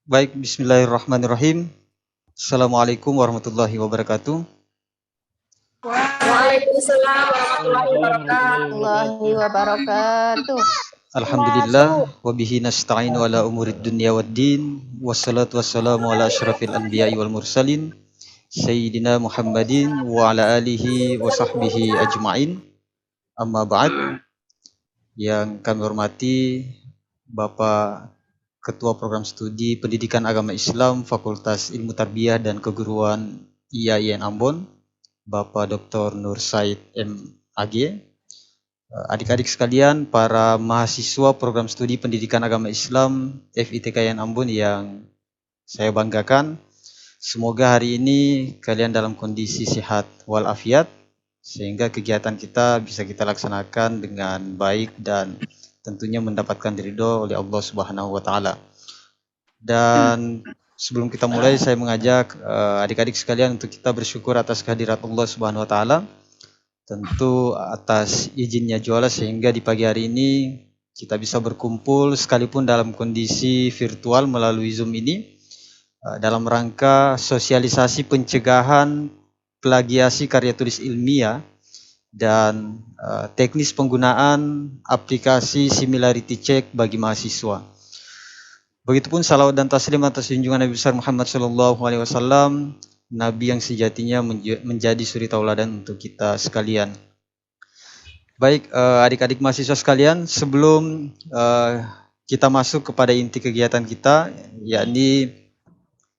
Baik, bismillahirrahmanirrahim. Assalamualaikum warahmatullahi wabarakatuh. Waalaikumsalam warahmatullahi Waalaikumsalam warahmatullahi wabarakatuh. Warahmatullahi wabarakatuh. wabarakatuh. Alhamdulillah, wa bihi nasta'inu ala umurid dunya waddin. Wassalatu wassalamu ala asyrafil anbiya'i wal mursalin. Sayyidina Muhammadin wa ala alihi wa sahbihi ajma'in. Amma ba'd, yang kami hormati Bapak Ketua Program Studi Pendidikan Agama Islam Fakultas Ilmu Tarbiyah dan Keguruan IAIN Ambon, Bapak Dr. Nur Said M.Ag. Adik-adik sekalian, para mahasiswa program studi pendidikan agama Islam FITKN Ambon yang saya banggakan, semoga hari ini kalian dalam kondisi sehat walafiat, sehingga kegiatan kita bisa kita laksanakan dengan baik dan tentunya mendapatkan ridho oleh Allah Subhanahu wa Ta'ala. Dan sebelum kita mulai, saya mengajak adik-adik sekalian untuk kita bersyukur atas kehadirat Allah Subhanahu wa Ta'ala. Tentu atas izinnya juala sehingga di pagi hari ini kita bisa berkumpul sekalipun dalam kondisi virtual melalui Zoom ini dalam rangka sosialisasi pencegahan plagiasi karya tulis ilmiah dan teknis penggunaan aplikasi similarity check bagi mahasiswa. Begitupun salawat dan taslim atas junjungan Nabi besar Muhammad SAW, Nabi yang sejatinya menjadi suri tauladan untuk kita sekalian. Baik, adik-adik mahasiswa sekalian, sebelum kita masuk kepada inti kegiatan kita, yakni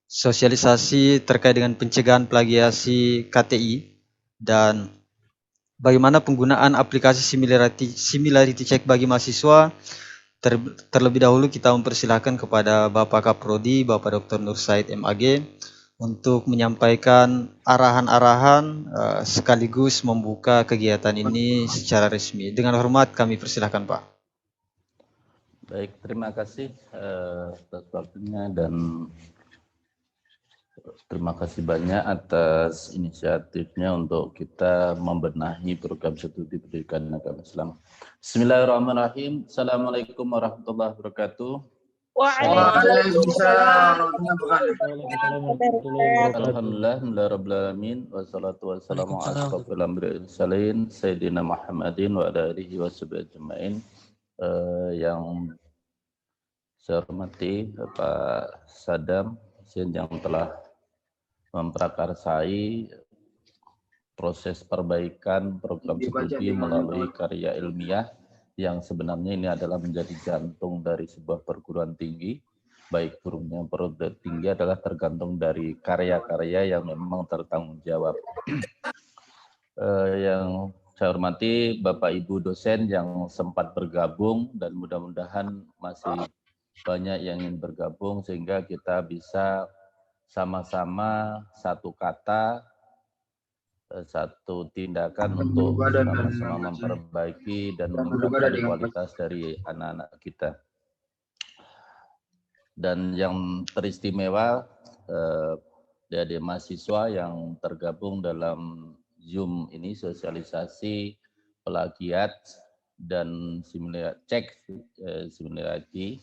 sosialisasi terkait dengan pencegahan plagiasi KTI dan bagaimana penggunaan aplikasi similarity check bagi mahasiswa, terlebih dahulu kita mempersilahkan kepada Bapak Kaprodi, Bapak Dr. Nur Said M.Ag, untuk menyampaikan arahan-arahan sekaligus membuka kegiatan ini secara resmi. Dengan hormat kami persilahkan, Pak. Baik, terima kasih atas waktunya dan terima kasih banyak atas inisiatifnya untuk kita membenahi program studi pendidikan agama Islam. Bismillahirrahmanirrahim. Assalamualaikum warahmatullahi wabarakatuh. Waalaikumsalam Alhamdulillahirrahmanirrahim. Wassalatu wassalamu ala asyrafil anbiya'i wal mursalin Sayyidina Muhammadin wa ala alihi wa sahbihi ajma'in. Yang saya hormati Pak Sadam yang telah memprakarsai proses perbaikan program studi melalui karya ilmiah yang sebenarnya ini adalah menjadi jantung dari sebuah perguruan tinggi. Baik turunnya perguruan tinggi adalah tergantung dari karya-karya yang memang tertanggung jawab. Yang saya hormati Bapak Ibu dosen yang sempat bergabung dan mudah-mudahan masih banyak yang ingin bergabung sehingga kita bisa sama-sama satu kata, satu tindakan untuk sama-sama memperbaiki dan meningkatkan kualitas dari anak-anak kita. Dan yang teristimewa dari mahasiswa yang tergabung dalam Zoom ini sosialisasi plagiat dan similarity.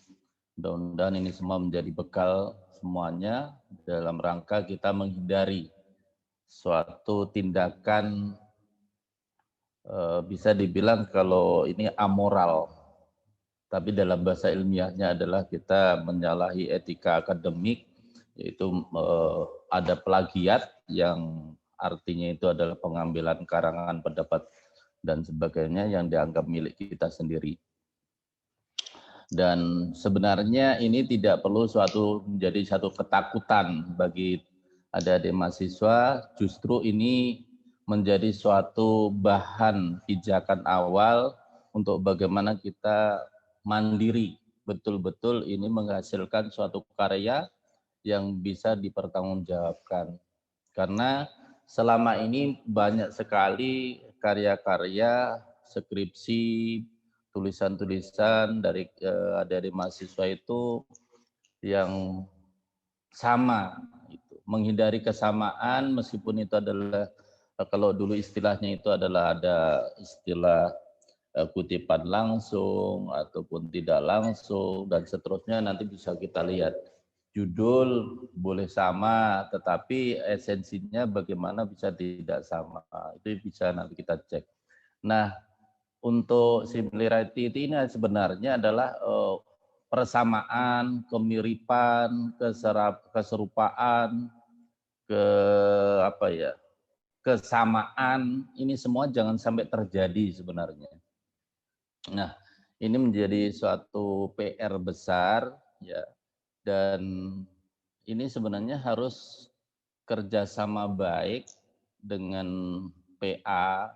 Mudah-mudahan ini semua menjadi bekal semuanya dalam rangka kita menghindari suatu tindakan bisa dibilang kalau ini amoral, tapi dalam bahasa ilmiahnya adalah kita menyalahi etika akademik, yaitu ada plagiat yang artinya itu adalah pengambilan karangan pendapat dan sebagainya yang dianggap milik kita sendiri. Dan sebenarnya ini tidak perlu menjadi satu ketakutan bagi adik-adik mahasiswa, justru ini menjadi suatu bahan pijakan awal untuk bagaimana kita mandiri, betul-betul ini menghasilkan suatu karya yang bisa dipertanggungjawabkan. Karena selama ini banyak sekali karya-karya, skripsi, tulisan-tulisan dari adik-adik mahasiswa itu yang sama, gitu. Menghindari kesamaan meskipun itu adalah, kalau dulu istilahnya itu adalah ada istilah kutipan langsung ataupun tidak langsung dan seterusnya, nanti bisa kita lihat. judul boleh sama, tetapi esensinya bagaimana bisa tidak sama. Itu bisa nanti kita cek. Nah, untuk similarity ini sebenarnya adalah persamaan, kemiripan, keserupaan, kesamaan, ini semua jangan sampai terjadi sebenarnya. Nah, ini menjadi suatu PR besar ya, dan ini sebenarnya harus kerjasama baik dengan PA,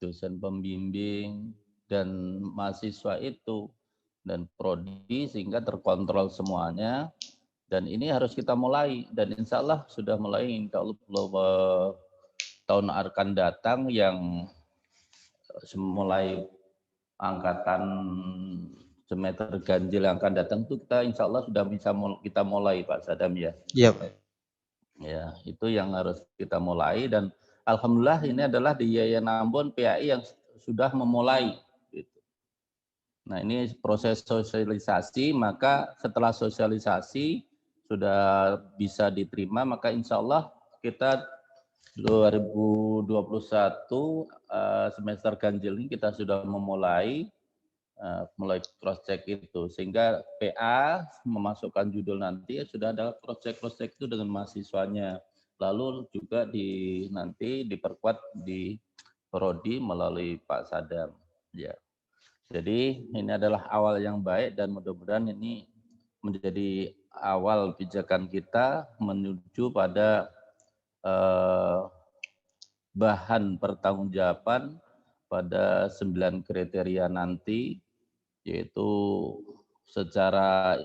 dosen pembimbing, dan mahasiswa itu, dan prodi, sehingga terkontrol semuanya. Dan ini harus kita mulai, dan insya Allah sudah mulai, insya Allah tahun akan datang yang mulai angkatan semester ganjil yang akan datang itu kita insya Allah sudah bisa kita mulai Pak Sadam ya. Iya Pak. Ya, itu yang harus kita mulai, dan alhamdulillah ini adalah di Yayasan Ambon PAI yang sudah memulai. Gitu. Nah, ini proses sosialisasi, maka setelah sosialisasi sudah bisa diterima, maka insya Allah kita 2021 semester ganjil ini kita sudah mulai cross check itu, sehingga PA memasukkan judul nanti sudah ada cross check itu dengan mahasiswanya, lalu juga nanti diperkuat di prodi melalui Pak Sadam ya. Jadi ini adalah awal yang baik, dan mudah-mudahan ini menjadi awal pijakan kita menuju pada bahan pertanggungjawaban pada 9 kriteria nanti, yaitu secara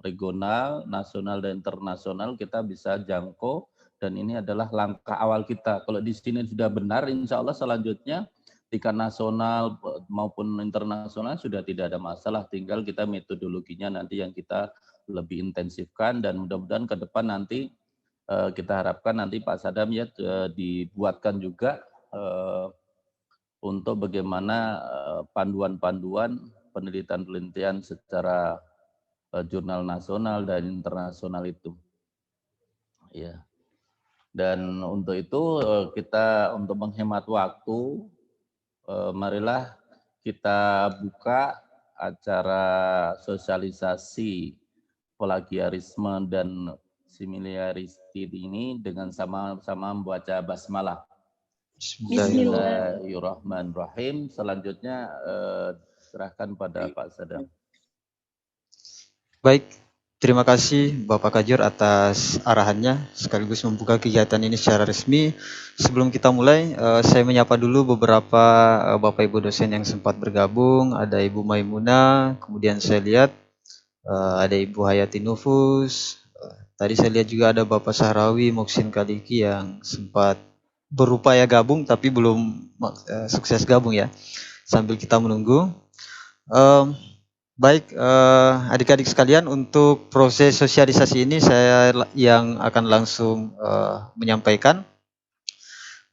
regional, nasional, dan internasional kita bisa jangkau, dan ini adalah langkah awal kita. Kalau di sini sudah benar, insya Allah selanjutnya tingkat nasional maupun internasional sudah tidak ada masalah, tinggal kita metodologinya nanti yang kita lebih intensifkan, dan mudah-mudahan ke depan nanti kita harapkan nanti Pak Sadam ya dibuatkan juga untuk bagaimana panduan-panduan penelitian-penelitian secara jurnal nasional dan internasional itu. Ya. Dan untuk itu kita untuk menghemat waktu, marilah kita buka acara sosialisasi plagiarisme dan similarity ini dengan sama-sama membaca basmalah. Bismillahirrahmanirrahim. Selanjutnya serahkan pada Pak Sadam. Baik, terima kasih Bapak Kajur atas arahannya sekaligus membuka kegiatan ini secara resmi. Sebelum kita mulai, saya menyapa dulu beberapa Bapak Ibu dosen yang sempat bergabung. Ada Ibu Maimunah, kemudian saya lihat ada Ibu Hayati Nufus. Tadi saya lihat juga ada Bapak Sahrawi Moksin Kaliki yang sempat berupaya gabung tapi belum sukses gabung ya. Sambil kita menunggu. Baik, adik-adik sekalian, untuk proses sosialisasi ini saya yang akan langsung menyampaikan.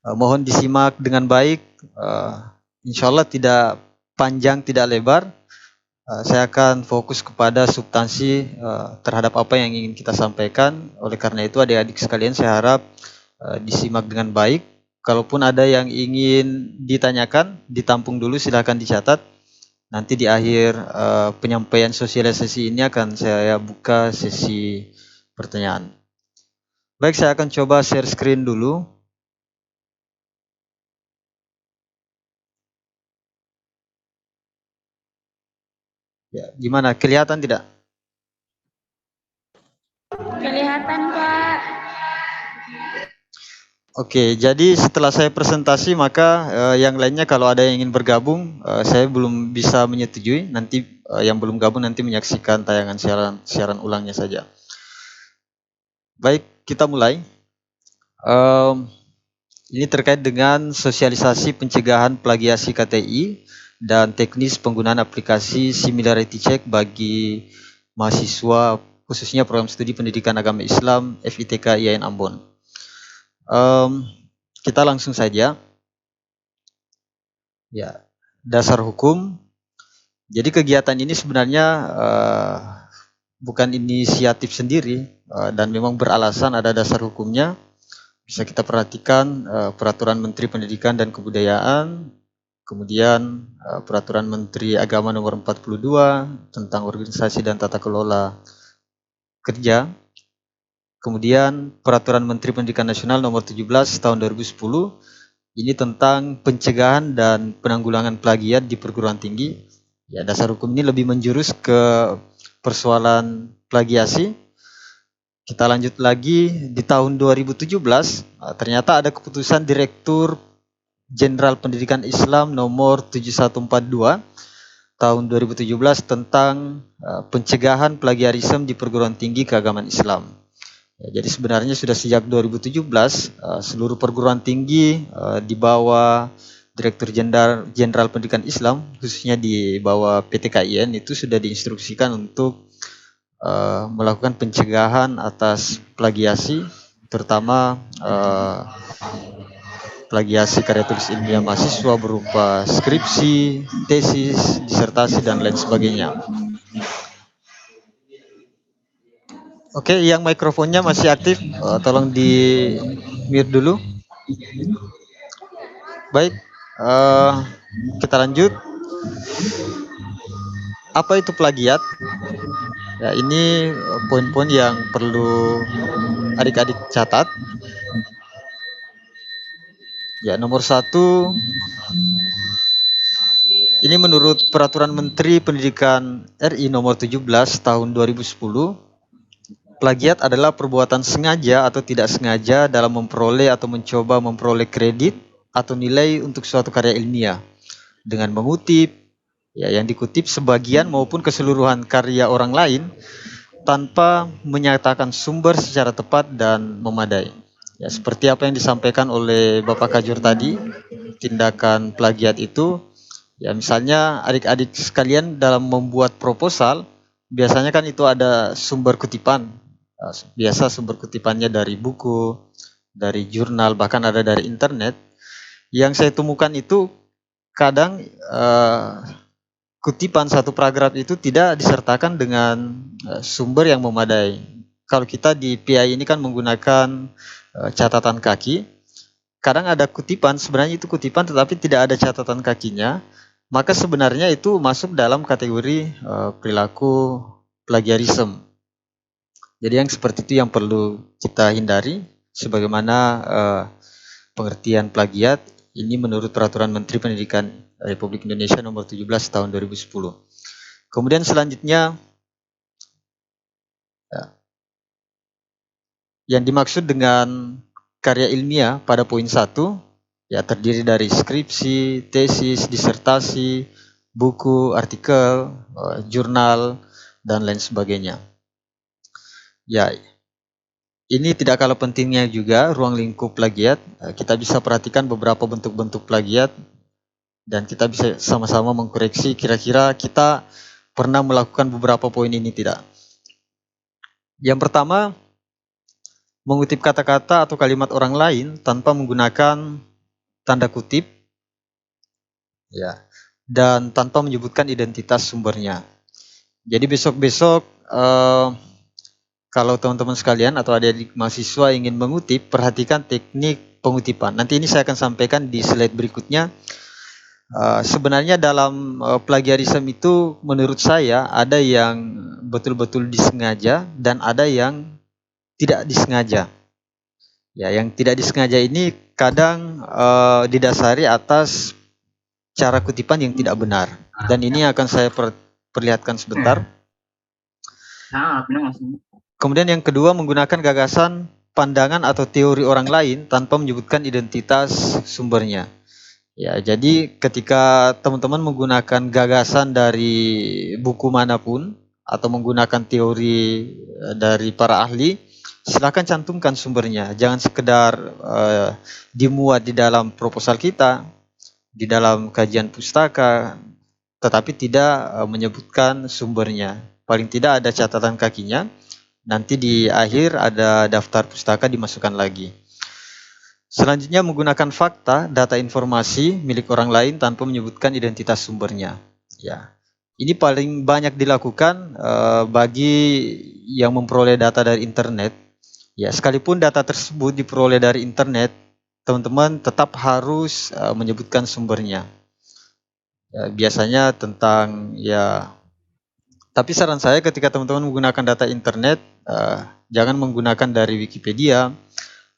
Mohon disimak dengan baik. Insya Allah tidak panjang, tidak lebar. Saya akan fokus kepada substansi terhadap apa yang ingin kita sampaikan. Oleh karena itu, adik-adik sekalian, saya harap disimak dengan baik. Kalaupun ada yang ingin ditanyakan, ditampung dulu, silakan dicatat. Nanti di akhir penyampaian sosialisasi ini akan saya buka sesi pertanyaan. Baik, saya akan coba share screen dulu. Ya, gimana? Kelihatan tidak? Kelihatan, Pak. Oke, jadi setelah saya presentasi, maka yang lainnya kalau ada yang ingin bergabung, saya belum bisa menyetujui. Nanti yang belum gabung nanti menyaksikan tayangan siaran ulangnya saja. Baik, kita mulai. Ini terkait dengan sosialisasi pencegahan plagiasi KTI dan teknis penggunaan aplikasi similarity check bagi mahasiswa, khususnya program studi pendidikan agama Islam FITK IAIN Ambon. Kita langsung saja. Ya, dasar hukum. Jadi kegiatan ini sebenarnya bukan inisiatif sendiri dan memang beralasan ada dasar hukumnya. Bisa kita perhatikan Peraturan Menteri Pendidikan dan Kebudayaan, kemudian Peraturan Menteri Agama Nomor 42 tentang organisasi dan tata kelola kerja, kemudian Peraturan Menteri Pendidikan Nasional Nomor 17 tahun 2010 ini tentang pencegahan dan penanggulangan plagiat di perguruan tinggi. Ya, dasar hukum ini lebih menjurus ke persoalan plagiasi. Kita lanjut lagi di tahun 2017, ternyata ada keputusan Direktur Jenderal Pendidikan Islam nomor 7142 tahun 2017 tentang pencegahan plagiarisme di perguruan tinggi keagamaan Islam. Ya, jadi sebenarnya sudah sejak 2017 seluruh perguruan tinggi di bawah Direktur Jenderal Pendidikan Islam, khususnya di bawah PT KIN, itu sudah diinstruksikan untuk melakukan pencegahan atas plagiasi, terutama plagiasi karya tulis ilmiah mahasiswa berupa skripsi, tesis, disertasi, dan lain sebagainya. Oke, yang mikrofonnya masih aktif, tolong di mute dulu. Baik, kita lanjut. Apa itu plagiat? Ya, ini poin-poin yang perlu adik-adik catat. Ya, nomor 1, ini menurut Peraturan Menteri Pendidikan RI nomor 17 tahun 2010, plagiat adalah perbuatan sengaja atau tidak sengaja dalam memperoleh atau mencoba memperoleh kredit atau nilai untuk suatu karya ilmiah dengan mengutip yang dikutip sebagian maupun keseluruhan karya orang lain tanpa menyatakan sumber secara tepat dan memadai. Ya, seperti apa yang disampaikan oleh Bapak Kajur tadi, tindakan plagiat itu, ya misalnya adik-adik sekalian dalam membuat proposal, biasanya kan itu ada sumber kutipan. Biasa sumber kutipannya dari buku, dari jurnal, bahkan ada dari internet. Yang saya temukan itu kadang kutipan satu paragraf itu tidak disertakan dengan sumber yang memadai. Kalau kita di PI ini kan menggunakan catatan kaki, kadang ada kutipan, sebenarnya itu kutipan tetapi tidak ada catatan kakinya, maka sebenarnya itu masuk dalam kategori perilaku plagiarisme. Jadi yang seperti itu yang perlu kita hindari, sebagaimana pengertian plagiat ini menurut Peraturan Menteri Pendidikan Republik Indonesia nomor 17 tahun 2010. Kemudian selanjutnya, yang dimaksud dengan karya ilmiah pada poin 1, ya terdiri dari skripsi, tesis, disertasi, buku, artikel, jurnal, dan lain sebagainya. Ya, ini tidak kalah pentingnya juga ruang lingkup plagiat. Kita bisa perhatikan beberapa bentuk-bentuk plagiat dan kita bisa sama-sama mengkoreksi kira-kira kita pernah melakukan beberapa poin ini tidak. Yang pertama, mengutip kata-kata atau kalimat orang lain tanpa menggunakan tanda kutip, ya, dan tanpa menyebutkan identitas sumbernya. Jadi besok-besok kalau teman-teman sekalian atau adik-adik mahasiswa ingin mengutip, perhatikan teknik pengutipan. Nanti ini saya akan sampaikan di slide berikutnya. Sebenarnya dalam plagiarisme itu menurut saya ada yang betul-betul disengaja dan ada yang tidak disengaja. Ya, yang tidak disengaja ini kadang didasari atas cara kutipan yang tidak benar. Dan ini akan saya perlihatkan sebentar. Kemudian yang kedua, menggunakan gagasan, pandangan atau teori orang lain tanpa menyebutkan identitas sumbernya. Ya, jadi ketika teman-teman menggunakan gagasan dari buku manapun atau menggunakan teori dari para ahli, silakan cantumkan sumbernya. Jangan sekedar dimuat di dalam proposal kita, di dalam kajian pustaka, tetapi tidak menyebutkan sumbernya. Paling tidak ada catatan kakinya. Nanti di akhir ada daftar pustaka dimasukkan lagi. Selanjutnya, menggunakan fakta, data informasi milik orang lain tanpa menyebutkan identitas sumbernya. Ya, Ini paling banyak dilakukan bagi yang memperoleh data dari internet. Ya, sekalipun data tersebut diperoleh dari internet, teman-teman tetap harus menyebutkan sumbernya. Ya, biasanya tentang ya, tapi saran saya ketika teman-teman menggunakan data internet, jangan menggunakan dari Wikipedia,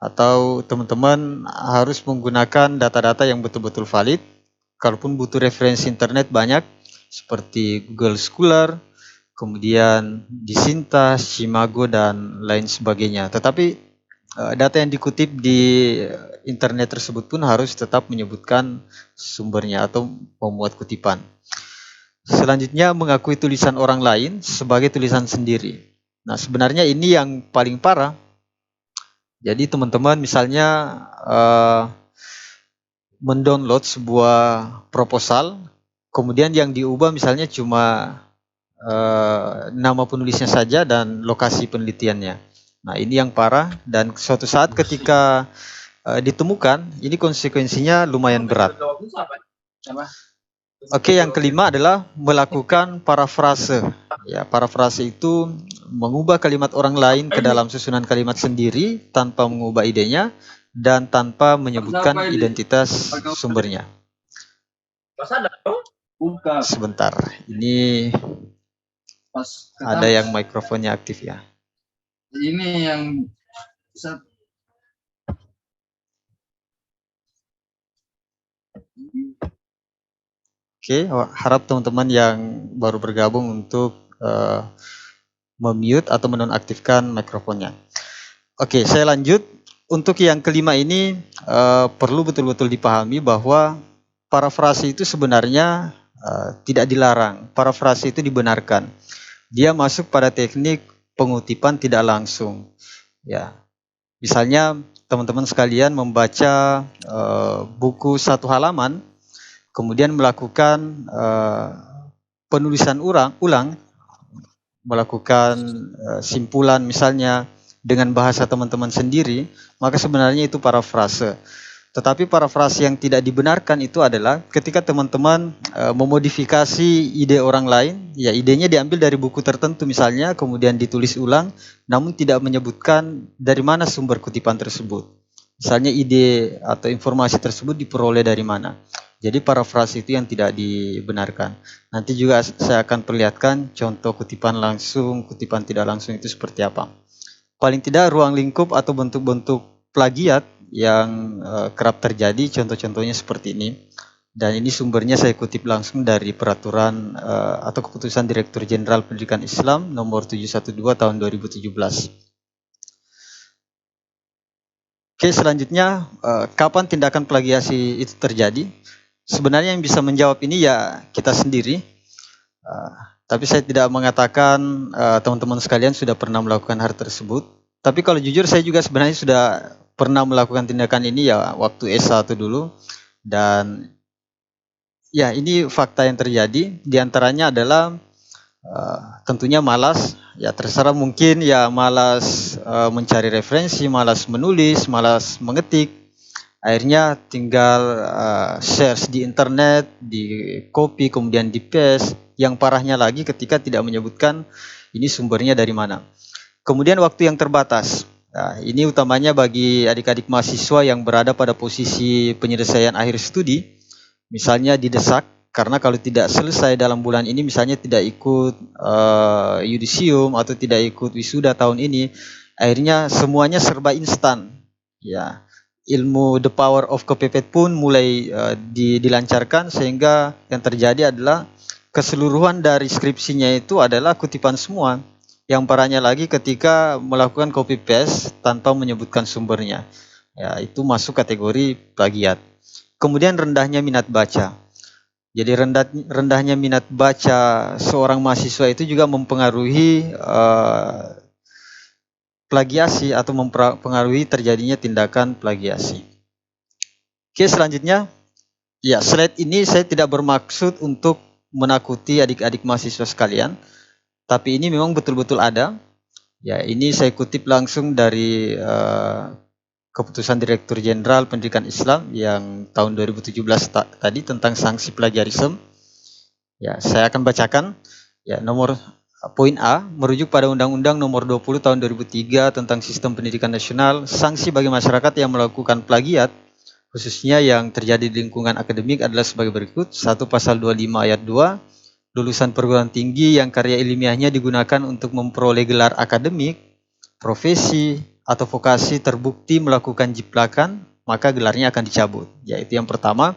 atau teman-teman harus menggunakan data-data yang betul-betul valid. Kalaupun butuh referensi internet banyak, seperti Google Scholar, kemudian Disinta, Shimago, dan lain sebagainya. Tetapi data yang dikutip di internet tersebut pun harus tetap menyebutkan sumbernya atau memuat kutipan. Selanjutnya, mengakui tulisan orang lain sebagai tulisan sendiri. Nah, sebenarnya ini yang paling parah. Jadi teman-teman misalnya mendownload sebuah proposal, kemudian yang diubah misalnya cuma nama penulisnya saja dan lokasi penelitiannya. Nah, ini yang parah, dan suatu saat ketika ditemukan, ini konsekuensinya lumayan berat. Oke, yang kelima adalah melakukan parafrase. Ya, parafrase itu mengubah kalimat orang lain ke dalam susunan kalimat sendiri tanpa mengubah idenya dan tanpa menyebutkan identitas sumbernya. Sebentar, ini ada yang mikrofonnya aktif ya. Ini yang Oke, harap teman-teman yang baru bergabung untuk memute atau menonaktifkan mikrofonnya. Oke, saya lanjut. Untuk yang kelima ini perlu betul-betul dipahami bahwa parafrase itu sebenarnya tidak dilarang. Parafrase itu dibenarkan. Dia masuk pada teknik pengutipan tidak langsung. Ya, misalnya teman-teman sekalian membaca buku satu halaman, kemudian melakukan penulisan ulang, melakukan simpulan misalnya dengan bahasa teman-teman sendiri, maka sebenarnya itu parafrase. Tetapi parafrase yang tidak dibenarkan itu adalah ketika teman-teman memodifikasi ide orang lain, ya idenya diambil dari buku tertentu misalnya, kemudian ditulis ulang, namun tidak menyebutkan dari mana sumber kutipan tersebut. Misalnya ide atau informasi tersebut diperoleh dari mana. Jadi parafrase itu yang tidak dibenarkan. Nanti juga saya akan perlihatkan contoh kutipan langsung, kutipan tidak langsung itu seperti apa. Paling tidak ruang lingkup atau bentuk-bentuk plagiat yang kerap terjadi, contoh-contohnya seperti ini. Dan ini sumbernya saya kutip langsung dari peraturan atau keputusan Direktur Jenderal Pendidikan Islam nomor 712 tahun 2017. Oke, selanjutnya kapan tindakan plagiasi itu terjadi? Sebenarnya yang bisa menjawab ini ya kita sendiri. Tapi saya tidak mengatakan teman-teman sekalian sudah pernah melakukan hal tersebut. Tapi kalau jujur saya juga sebenarnya sudah pernah melakukan tindakan ini ya waktu S1 dulu. Dan ya ini fakta yang terjadi. Di antaranya adalah tentunya malas. Ya terserah, mungkin ya malas mencari referensi, malas menulis, malas mengetik. Akhirnya tinggal search di internet, di copy, kemudian di paste. Yang parahnya lagi ketika tidak menyebutkan ini sumbernya dari mana. Kemudian waktu yang terbatas. Nah, ini utamanya bagi adik-adik mahasiswa yang berada pada posisi penyelesaian akhir studi. Misalnya didesak, karena kalau tidak selesai dalam bulan ini, misalnya tidak ikut yudisium atau tidak ikut wisuda tahun ini, akhirnya semuanya serba instan. Ya, ilmu the power of kepepet pun mulai dilancarkan, sehingga yang terjadi adalah keseluruhan dari skripsinya itu adalah kutipan semua. Yang parahnya lagi ketika melakukan copy paste tanpa menyebutkan sumbernya. Ya, itu masuk kategori plagiat. Kemudian rendahnya minat baca. Jadi rendahnya minat baca seorang mahasiswa itu juga mempengaruhi plagiasi atau mempengaruhi terjadinya tindakan plagiasi. Oke, selanjutnya, ya slide ini saya tidak bermaksud untuk menakuti adik-adik mahasiswa sekalian, tapi ini memang betul-betul ada. Ya, ini saya kutip langsung dari keputusan Direktur Jenderal Pendidikan Islam yang tahun 2017 tadi tentang sanksi plagiarisme. Ya, saya akan bacakan. Ya, poin A, merujuk pada Undang-Undang Nomor 20 Tahun 2003 tentang Sistem Pendidikan Nasional, sanksi bagi masyarakat yang melakukan plagiat, khususnya yang terjadi di lingkungan akademik adalah sebagai berikut. 1. Pasal 25 ayat 2, lulusan perguruan tinggi yang karya ilmiahnya digunakan untuk memperoleh gelar akademik, profesi, atau vokasi terbukti melakukan jiplakan, maka gelarnya akan dicabut. Yaitu yang pertama.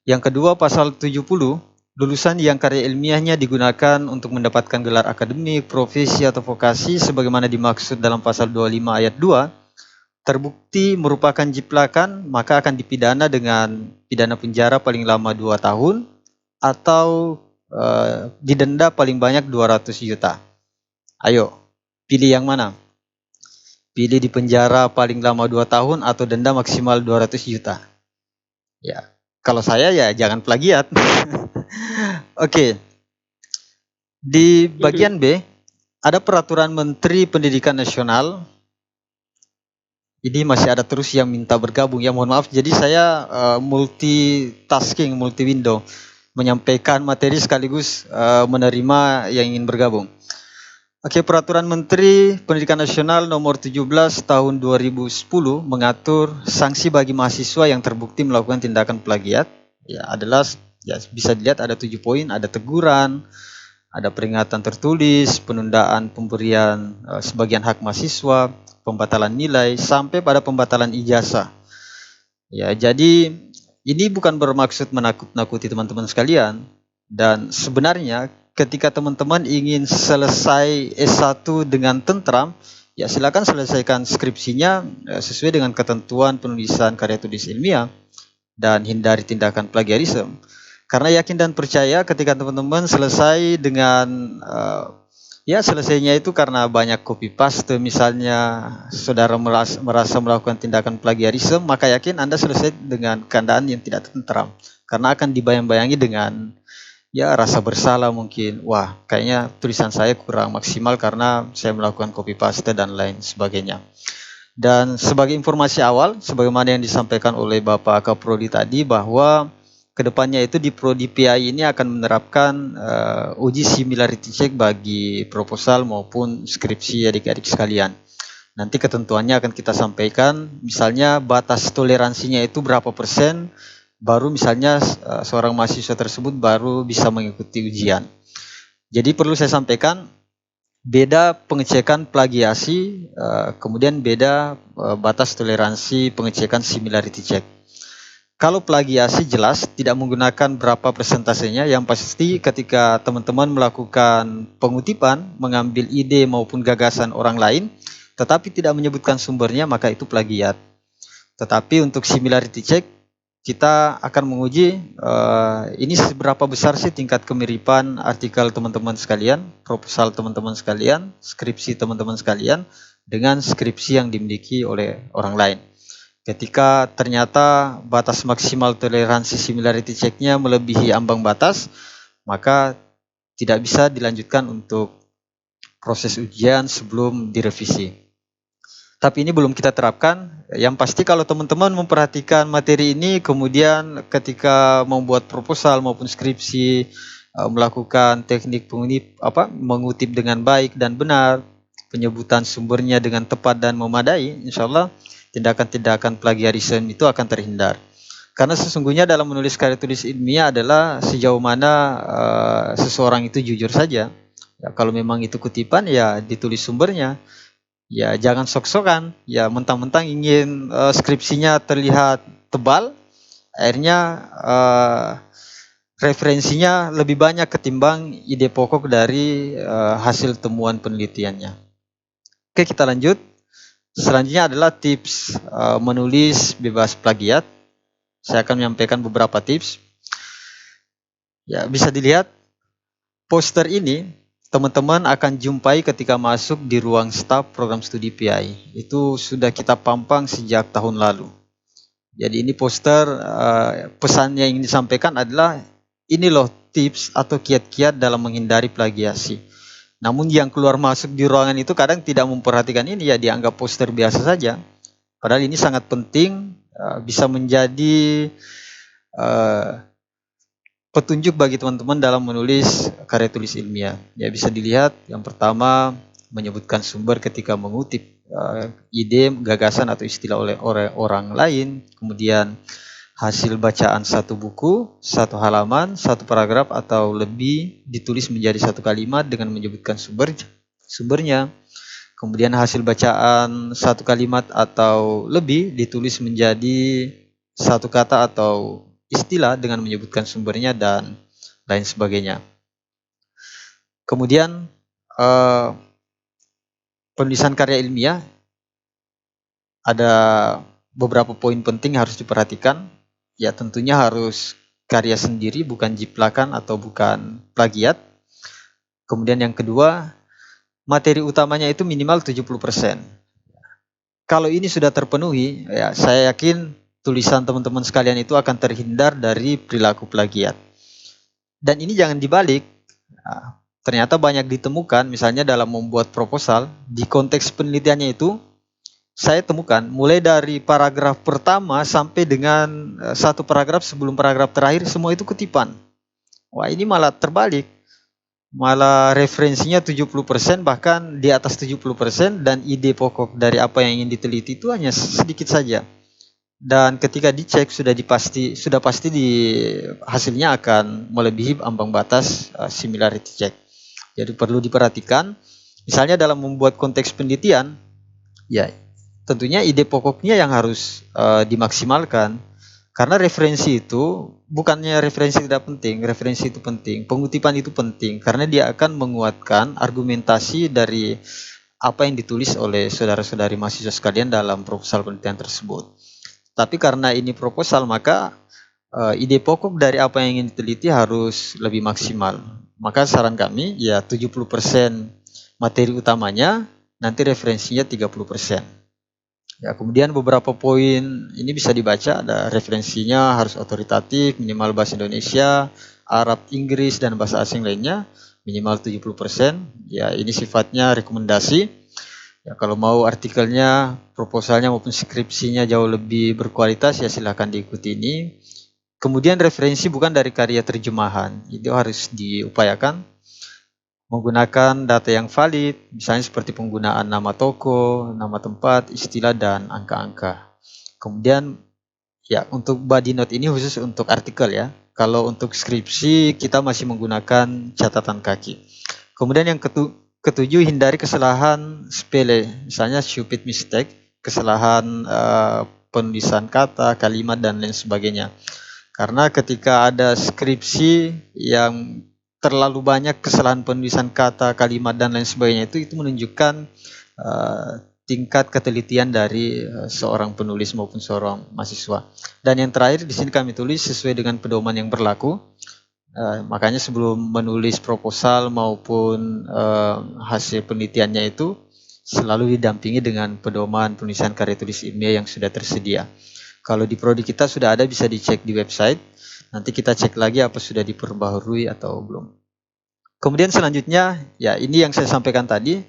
Yang kedua, pasal 70, lulusan yang karya ilmiahnya digunakan untuk mendapatkan gelar akademik, profesi, atau vokasi sebagaimana dimaksud dalam pasal 25 ayat 2, terbukti merupakan jiplakan, maka akan dipidana dengan pidana penjara paling lama 2 tahun atau didenda paling banyak 200 juta. Ayo, pilih yang mana? Pilih di penjara paling lama 2 tahun atau denda maksimal 200 juta. Ya, kalau saya ya jangan plagiat. Oke. Di bagian B, ada peraturan Menteri Pendidikan Nasional. Ini masih ada terus yang minta bergabung. Ya mohon maaf, jadi saya multitasking, multi window, menyampaikan materi sekaligus menerima yang ingin bergabung. Oke, Peraturan Menteri Pendidikan Nasional Nomor 17 Tahun 2010 mengatur sanksi bagi mahasiswa yang terbukti melakukan tindakan plagiat. Ya, adalah bisa dilihat ada 7 poin, ada teguran, ada peringatan tertulis, penundaan pemberian sebagian hak mahasiswa, pembatalan nilai, sampai pada pembatalan ijazah. Ya, jadi ini bukan bermaksud menakut-nakuti teman-teman sekalian. Dan sebenarnya ketika teman-teman ingin selesai S1 dengan tentram, ya silakan selesaikan skripsinya sesuai dengan ketentuan penulisan karya tulis ilmiah dan hindari tindakan plagiarisme. Karena yakin dan percaya ketika teman-teman selesai dengan selesainya itu karena banyak copy paste, misalnya saudara merasa melakukan tindakan plagiarisme, maka yakin Anda selesai dengan keadaan yang tidak tentram. Karena akan dibayang-bayangi dengan rasa bersalah mungkin. Wah, kayaknya tulisan saya kurang maksimal karena saya melakukan copy paste dan lain sebagainya. Dan sebagai informasi awal, sebagaimana yang disampaikan oleh Bapak Kaprodi tadi, bahwa kedepannya itu di Prodi PI ini akan menerapkan uji similarity check bagi proposal maupun skripsi adik-adik sekalian. Nanti ketentuannya akan kita sampaikan, misalnya batas toleransinya itu berapa persen, baru misalnya seorang mahasiswa tersebut baru bisa mengikuti ujian. Jadi perlu saya sampaikan, beda pengecekan plagiasi, kemudian beda batas toleransi pengecekan similarity check. Kalau plagiasi jelas tidak menggunakan berapa persentasenya, yang pasti ketika teman-teman melakukan pengutipan, mengambil ide maupun gagasan orang lain, tetapi tidak menyebutkan sumbernya, maka itu plagiat. Tetapi untuk similarity check, kita akan menguji ini seberapa besar sih tingkat kemiripan artikel teman-teman sekalian, proposal teman-teman sekalian, skripsi teman-teman sekalian dengan skripsi yang dimiliki oleh orang lain. Ketika ternyata batas maksimal toleransi similarity check-nya melebihi ambang batas, maka tidak bisa dilanjutkan untuk proses ujian sebelum direvisi. Tapi ini belum kita terapkan. Yang pasti kalau teman-teman memperhatikan materi ini, kemudian ketika membuat proposal maupun skripsi, melakukan teknik mengutip dengan baik dan benar, penyebutan sumbernya dengan tepat dan memadai, insya Allah tindakan-tindakan plagiarisme itu akan terhindar. Karena sesungguhnya dalam menulis karya tulis ilmiah adalah sejauh mana seseorang itu jujur saja. Ya, kalau memang itu kutipan, ya ditulis sumbernya. Ya jangan sok-sokan, ya mentang-mentang ingin skripsinya terlihat tebal, akhirnya referensinya lebih banyak ketimbang ide pokok dari hasil temuan penelitiannya. Oke, kita lanjut. Selanjutnya adalah tips menulis bebas plagiat. Saya akan menyampaikan beberapa tips. Ya, bisa dilihat poster ini teman-teman akan jumpai ketika masuk di ruang staf program studi PI. Itu sudah kita pampang sejak tahun lalu. Jadi ini poster, pesan yang ingin disampaikan adalah ini loh tips atau kiat-kiat dalam menghindari plagiasi. Namun yang keluar masuk di ruangan itu kadang tidak memperhatikan ini, ya dianggap poster biasa saja. Padahal ini sangat penting, bisa menjadi petunjuk bagi teman-teman dalam menulis karya tulis ilmiah. Ya, bisa dilihat yang pertama menyebutkan sumber ketika mengutip ide, gagasan atau istilah oleh orang lain, kemudian hasil bacaan satu buku, satu halaman, satu paragraf atau lebih ditulis menjadi satu kalimat dengan menyebutkan sumbernya. Kemudian hasil bacaan satu kalimat atau lebih ditulis menjadi satu kata atau istilah dengan menyebutkan sumbernya dan lain sebagainya. Kemudian penulisan karya ilmiah ada beberapa poin penting harus diperhatikan. Ya, tentunya harus karya sendiri, bukan jiplakan atau bukan plagiat. Kemudian yang kedua, materi utamanya itu minimal 70%. Kalau ini sudah terpenuhi, ya saya yakin tulisan teman-teman sekalian itu akan terhindar dari perilaku plagiat. Dan ini jangan dibalik. Nah, ternyata banyak ditemukan, misalnya dalam membuat proposal, di konteks penelitiannya itu, saya temukan mulai dari paragraf pertama sampai dengan satu paragraf sebelum paragraf terakhir semua itu kutipan. Wah, ini malah terbalik. Malah referensinya 70%, bahkan di atas 70%, dan ide pokok dari apa yang ingin diteliti itu hanya sedikit saja. Dan ketika dicek sudah pasti di hasilnya akan melebihi ambang batas similarity check. Jadi perlu diperhatikan, misalnya dalam membuat konteks penelitian, ya tentunya ide pokoknya yang harus dimaksimalkan. Karena referensi itu bukannya referensi tidak penting, referensi itu penting, pengutipan itu penting karena dia akan menguatkan argumentasi dari apa yang ditulis oleh saudara-saudari mahasiswa sekalian dalam proposal penelitian tersebut. Tapi karena ini proposal, maka ide pokok dari apa yang ingin diteliti harus lebih maksimal. Maka saran kami ya 70% materi utamanya, nanti referensinya 30%. Ya, kemudian beberapa poin ini bisa dibaca, ada referensinya harus otoritatif, minimal bahasa Indonesia, Arab, Inggris, dan bahasa asing lainnya, minimal 70%. Ya, ini sifatnya rekomendasi. Ya, kalau mau artikelnya, proposalnya maupun skripsinya jauh lebih berkualitas, ya silahkan diikuti ini. Kemudian referensi bukan dari karya terjemahan, itu harus diupayakan. Menggunakan data yang valid, misalnya seperti penggunaan nama toko, nama tempat, istilah, dan angka-angka. Kemudian ya untuk body note ini khusus untuk artikel ya. Kalau untuk skripsi kita masih menggunakan catatan kaki. Kemudian yang ketujuh, hindari kesalahan sepele, misalnya stupid mistake, kesalahan penulisan kata, kalimat, dan lain sebagainya. Karena ketika ada skripsi yang terlalu banyak kesalahan penulisan kata, kalimat, dan lain sebagainya, itu menunjukkan tingkat ketelitian dari seorang penulis maupun seorang mahasiswa. Dan yang terakhir di sini kami tulis sesuai dengan pedoman yang berlaku. Makanya sebelum menulis proposal maupun hasil penelitiannya itu selalu didampingi dengan pedoman penulisan karya tulis ilmiah yang sudah tersedia. Kalau di prodi kita sudah ada, bisa dicek di website. Nanti kita cek lagi apa sudah diperbaharui atau belum. Kemudian selanjutnya, ya ini yang saya sampaikan tadi.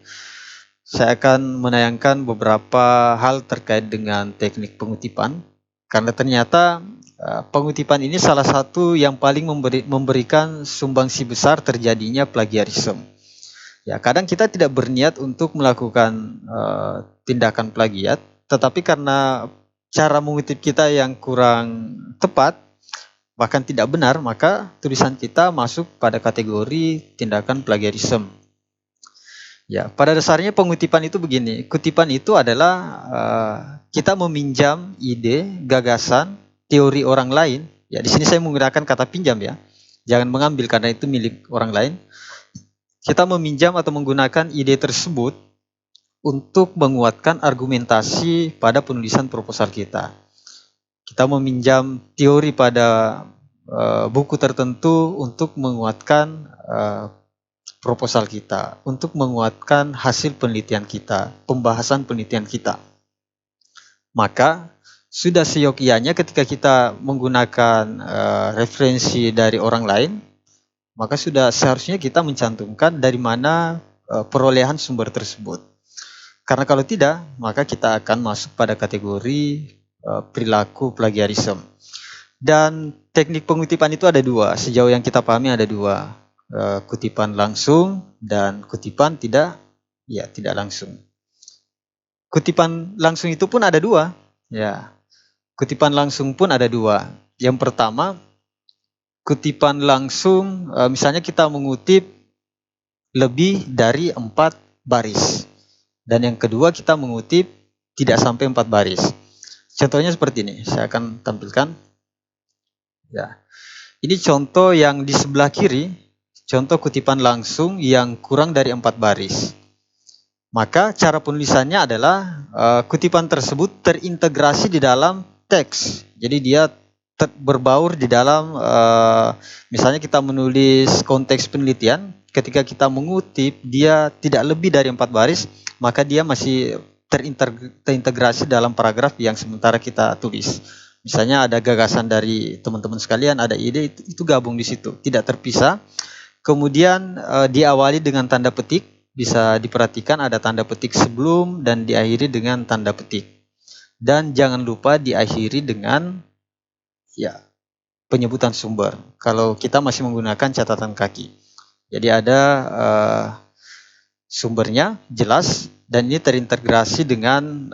Saya akan menayangkan beberapa hal terkait dengan teknik pengutipan. Karena ternyata pengutipan ini salah satu yang paling memberikan sumbangsi besar terjadinya plagiarisme. Ya, kadang kita tidak berniat untuk melakukan tindakan plagiat, tetapi karena cara mengutip kita yang kurang tepat, bahkan tidak benar, maka tulisan kita masuk pada kategori tindakan plagiarisme. Ya, pada dasarnya pengutipan itu begini, kutipan itu adalah kita meminjam ide, gagasan, teori orang lain. Ya, di sini saya menggunakan kata pinjam ya, jangan mengambil karena itu milik orang lain. Kita meminjam atau menggunakan ide tersebut untuk menguatkan argumentasi pada penulisan proposal kita. Kita meminjam teori pada buku tertentu untuk menguatkan proposal kita, untuk menguatkan hasil penelitian kita, pembahasan penelitian kita. Maka sudah seyogianya ketika kita menggunakan referensi dari orang lain, maka sudah seharusnya kita mencantumkan dari mana perolehan sumber tersebut. Karena kalau tidak, maka kita akan masuk pada kategori perilaku plagiarisme. Dan teknik pengutipan itu ada dua, sejauh yang kita pahami ada dua, kutipan langsung dan kutipan tidak langsung. Kutipan langsung itu pun ada dua, ya. Kutipan langsung pun ada dua. Yang pertama, kutipan langsung, misalnya kita mengutip lebih dari 4 baris. Dan yang kedua, kita mengutip tidak sampai 4 baris. Contohnya seperti ini, saya akan tampilkan. Ya. Ini contoh yang di sebelah kiri, contoh kutipan langsung yang kurang dari 4 baris. Maka cara penulisannya adalah kutipan tersebut terintegrasi di dalam teks. Jadi dia berbaur di dalam, misalnya kita menulis konteks penelitian, ketika kita mengutip dia tidak lebih dari 4 baris, maka dia masih terintegrasi dalam paragraf yang sementara kita tulis. Misalnya ada gagasan dari teman-teman sekalian, ada ide, itu gabung di situ, tidak terpisah. Kemudian diawali dengan tanda petik. Bisa diperhatikan ada tanda petik sebelum dan diakhiri dengan tanda petik. Dan jangan lupa diakhiri dengan penyebutan sumber. Kalau kita masih menggunakan catatan kaki. Jadi ada sumbernya jelas dan ini terintegrasi dengan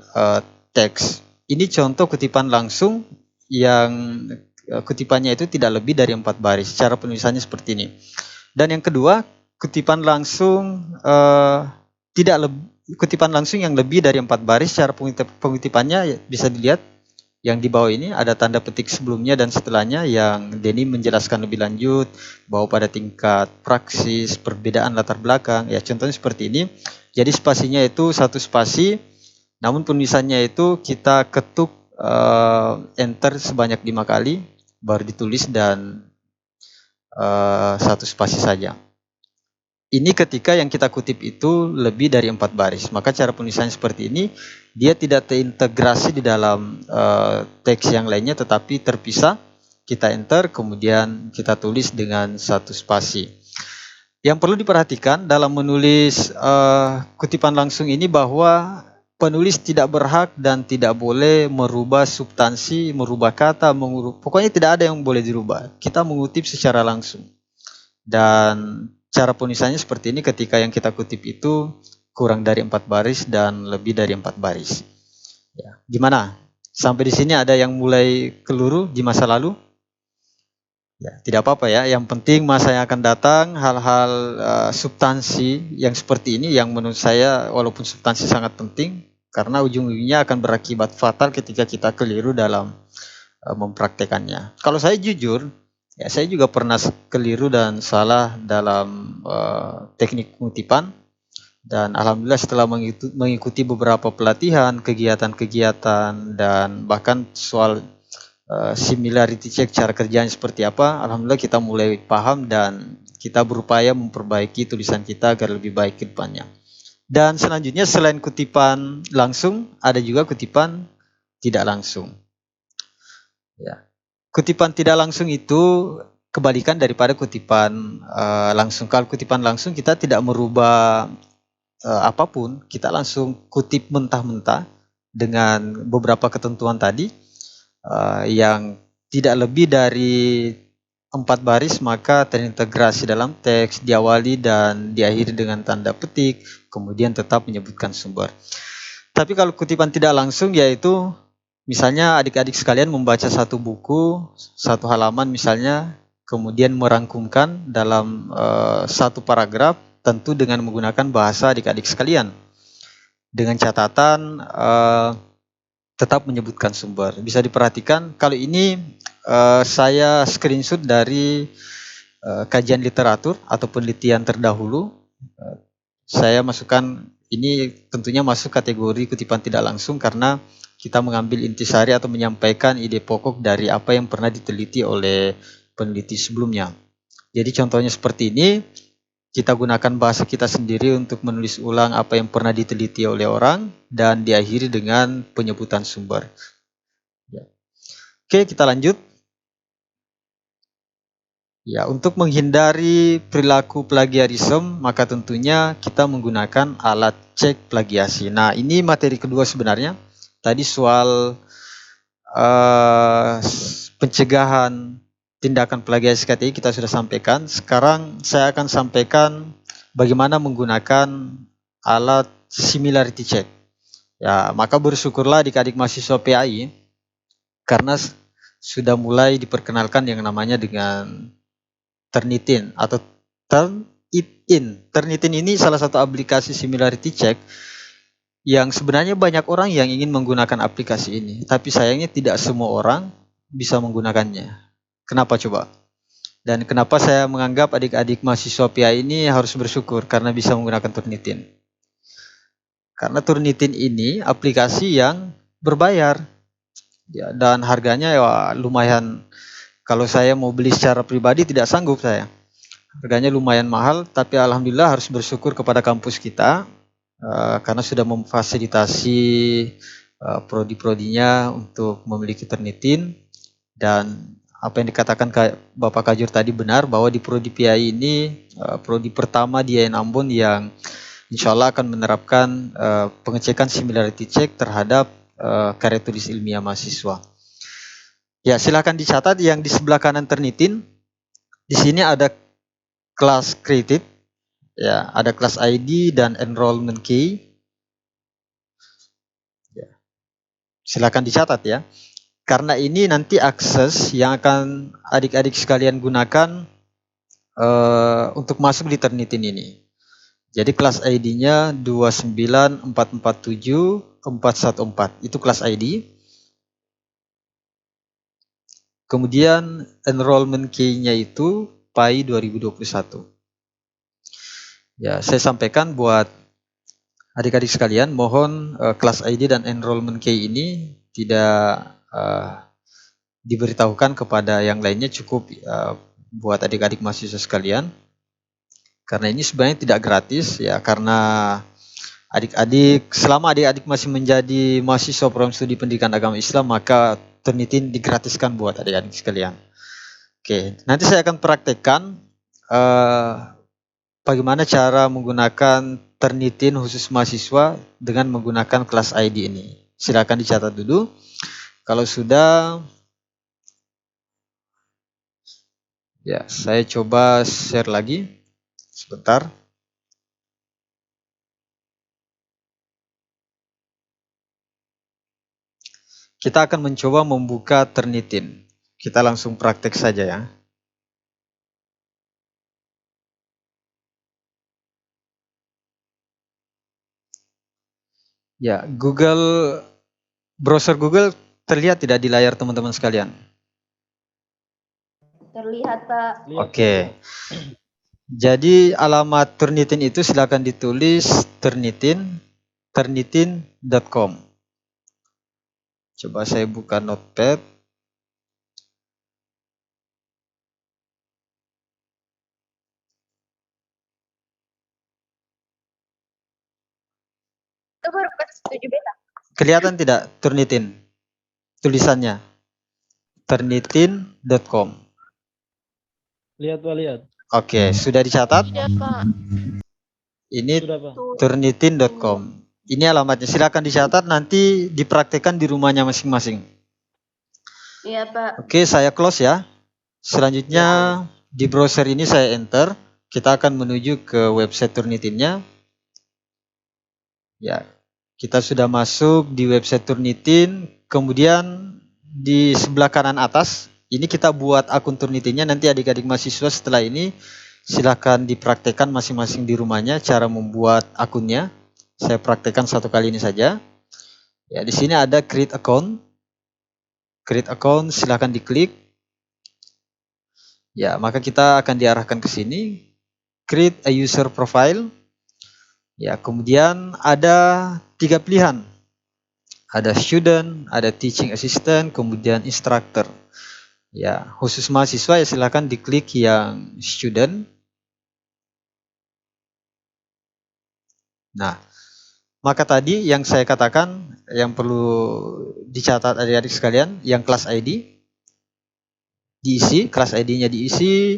teks. Ini contoh kutipan langsung yang kutipannya itu tidak lebih dari 4 baris. Cara penulisannya seperti ini. Dan yang kedua, kutipan langsung kutipan langsung yang lebih dari 4 baris, cara pengutipannya bisa dilihat yang di bawah ini ada tanda petik sebelumnya dan setelahnya yang Denny menjelaskan lebih lanjut bahwa pada tingkat praksis, perbedaan latar belakang, ya contohnya seperti ini. Jadi spasinya itu 1 spasi, namun penulisannya itu kita ketuk enter sebanyak 5 kali baru ditulis dan 1 spasi saja. Ini ketika yang kita kutip itu lebih dari 4 baris. Maka cara penulisannya seperti ini, dia tidak terintegrasi di dalam teks yang lainnya tetapi terpisah. Kita enter, kemudian kita tulis dengan 1 spasi. Yang perlu diperhatikan dalam menulis kutipan langsung ini bahwa penulis tidak berhak dan tidak boleh merubah substansi, merubah kata, pokoknya tidak ada yang boleh dirubah. Kita mengutip secara langsung. Dan cara penulisannya seperti ini ketika yang kita kutip itu kurang dari 4 baris dan lebih dari 4 baris. Ya. Gimana? Sampai di sini ada yang mulai keliru di masa lalu? Ya, tidak apa-apa ya. Yang penting masa yang akan datang hal-hal substansi yang seperti ini yang menurut saya walaupun substansi sangat penting karena ujung-ujungnya akan berakibat fatal ketika kita keliru dalam mempraktekannya. Kalau saya jujur, ya, saya juga pernah keliru dan salah dalam teknik pengutipan dan alhamdulillah setelah mengikuti beberapa pelatihan, kegiatan-kegiatan dan bahkan soal similarity check cara kerjanya seperti apa, alhamdulillah kita mulai paham dan kita berupaya memperbaiki tulisan kita agar lebih baik ke depannya. Dan selanjutnya selain kutipan langsung, ada juga kutipan tidak langsung. Ya. Kutipan tidak langsung itu kebalikan daripada kutipan langsung. Kalau kutipan langsung kita tidak merubah apapun, kita langsung kutip mentah-mentah dengan beberapa ketentuan tadi yang tidak lebih dari 4 baris maka terintegrasi dalam teks, diawali dan diakhiri dengan tanda petik, kemudian tetap menyebutkan sumber. Tapi kalau kutipan tidak langsung yaitu misalnya adik-adik sekalian membaca satu buku, 1 halaman misalnya, kemudian merangkumkan dalam 1 paragraf, tentu dengan menggunakan bahasa adik-adik sekalian. Dengan catatan tetap menyebutkan sumber. Bisa diperhatikan, kali ini saya screenshot dari kajian literatur atau penelitian terdahulu. Saya masukkan, ini tentunya masuk kategori kutipan tidak langsung karena kita mengambil intisari atau menyampaikan ide pokok dari apa yang pernah diteliti oleh peneliti sebelumnya. Jadi contohnya seperti ini, kita gunakan bahasa kita sendiri untuk menulis ulang apa yang pernah diteliti oleh orang dan diakhiri dengan penyebutan sumber. Ya. Oke, kita lanjut. Ya, untuk menghindari perilaku plagiarisme, maka tentunya kita menggunakan alat cek plagiasi. Nah, ini materi kedua sebenarnya. Tadi soal pencegahan tindakan plagiat SKTI kita sudah sampaikan. Sekarang saya akan sampaikan bagaimana menggunakan alat similarity check. Ya, maka bersyukurlah adik-adik mahasiswa PAI karena sudah mulai diperkenalkan yang namanya dengan Turnitin atau Turnitin. Turnitin ini salah satu aplikasi similarity check yang sebenarnya banyak orang yang ingin menggunakan aplikasi ini, tapi sayangnya tidak semua orang bisa menggunakannya. Kenapa coba? Dan kenapa saya menganggap adik-adik mahasiswa PAI ini harus bersyukur karena bisa menggunakan Turnitin? Karena Turnitin ini aplikasi yang berbayar, ya, dan harganya ya lumayan. Kalau saya mau beli secara pribadi tidak sanggup saya. Harganya lumayan mahal, tapi alhamdulillah harus bersyukur kepada kampus kita karena sudah memfasilitasi prodi-prodinya untuk memiliki Turnitin. Dan apa yang dikatakan Bapak Kajur tadi benar, bahwa di prodi PAI ini prodi pertama di Ambon yang insya Allah akan menerapkan pengecekan similarity check terhadap karya tulis ilmiah mahasiswa. Ya, silakan dicatat yang di sebelah kanan Turnitin. Di sini ada kelas created, ya, ada kelas ID dan enrollment key. Ya. Silakan dicatat ya. Karena ini nanti akses yang akan adik-adik sekalian gunakan untuk masuk di Turnitin ini. Jadi kelas ID-nya 29447-414. Itu kelas ID. Kemudian enrollment key-nya itu PAI 2021. Ya, saya sampaikan buat adik-adik sekalian, mohon kelas ID dan enrollment key ini tidak diberitahukan kepada yang lainnya, cukup buat adik-adik mahasiswa sekalian. Karena ini sebenarnya tidak gratis ya, karena selama adik-adik masih menjadi mahasiswa program studi pendidikan agama Islam, maka Turnitin digratiskan buat adik-adik sekalian. Oke, nanti saya akan praktekkan bagaimana cara menggunakan Turnitin khusus mahasiswa dengan menggunakan kelas ID ini. Silakan dicatat dulu. Kalau sudah, ya saya coba share lagi. Sebentar. Kita akan mencoba membuka Turnitin. Kita langsung praktek saja ya. Ya, browser Google terlihat tidak di layar teman-teman sekalian? Terlihat, Pak. Oke. Jadi alamat Turnitin itu silakan ditulis turnitin.com. Coba saya buka Notepad. Itu baru kelas 7 beta. Kelihatan tidak Turnitin? Tulisannya turnitin.com. Lihat Pak, lihat. Oke, sudah dicatat? Sudah, Pak. Ini Sudah Pak. turnitin.com. Ini alamatnya, silakan dicatat, nanti dipraktekkan di rumahnya masing-masing. Iya, Pak. Oke, saya close ya. Selanjutnya di browser ini saya enter. Kita akan menuju ke website Turnitinnya. Ya, kita sudah masuk di website Turnitin. Kemudian di sebelah kanan atas, ini kita buat akun Turnitinnya. Nanti adik-adik mahasiswa setelah ini silakan dipraktekkan masing-masing di rumahnya cara membuat akunnya. Saya praktekkan satu kali ini saja. Ya, di sini ada create account. Create account, silakan diklik. Ya, maka kita akan diarahkan ke sini. Create a user profile. Ya, kemudian ada 3 pilihan. Ada student, ada teaching assistant, kemudian instructor. Ya, khusus mahasiswa ya silakan diklik yang student. Nah, maka tadi yang saya katakan yang perlu dicatat adik-adik sekalian, yang kelas ID diisi, kelas ID-nya diisi,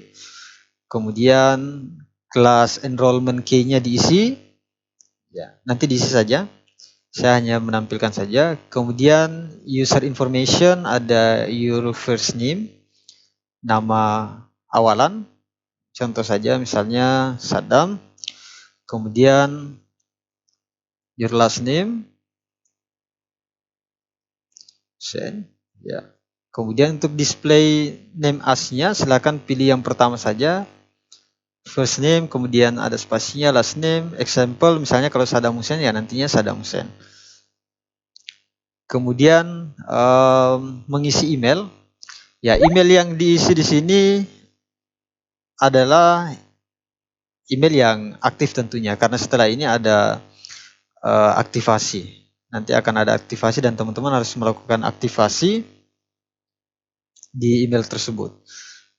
kemudian kelas enrollment key-nya diisi, ya nanti diisi saja. Saya hanya menampilkan saja. Kemudian user information ada your first name, nama awalan. Contoh saja misalnya Saddam. Kemudian your last name, Hussein. Ya. Kemudian untuk display name asnya silakan pilih yang pertama saja. First name, kemudian ada spasinya, last name, example, misalnya kalau Saddam Hussein ya nantinya Saddam Hussein. Kemudian mengisi email. Ya, email yang diisi di sini adalah email yang aktif tentunya, karena setelah ini ada aktivasi. Nanti akan ada aktivasi dan teman-teman harus melakukan aktivasi di email tersebut.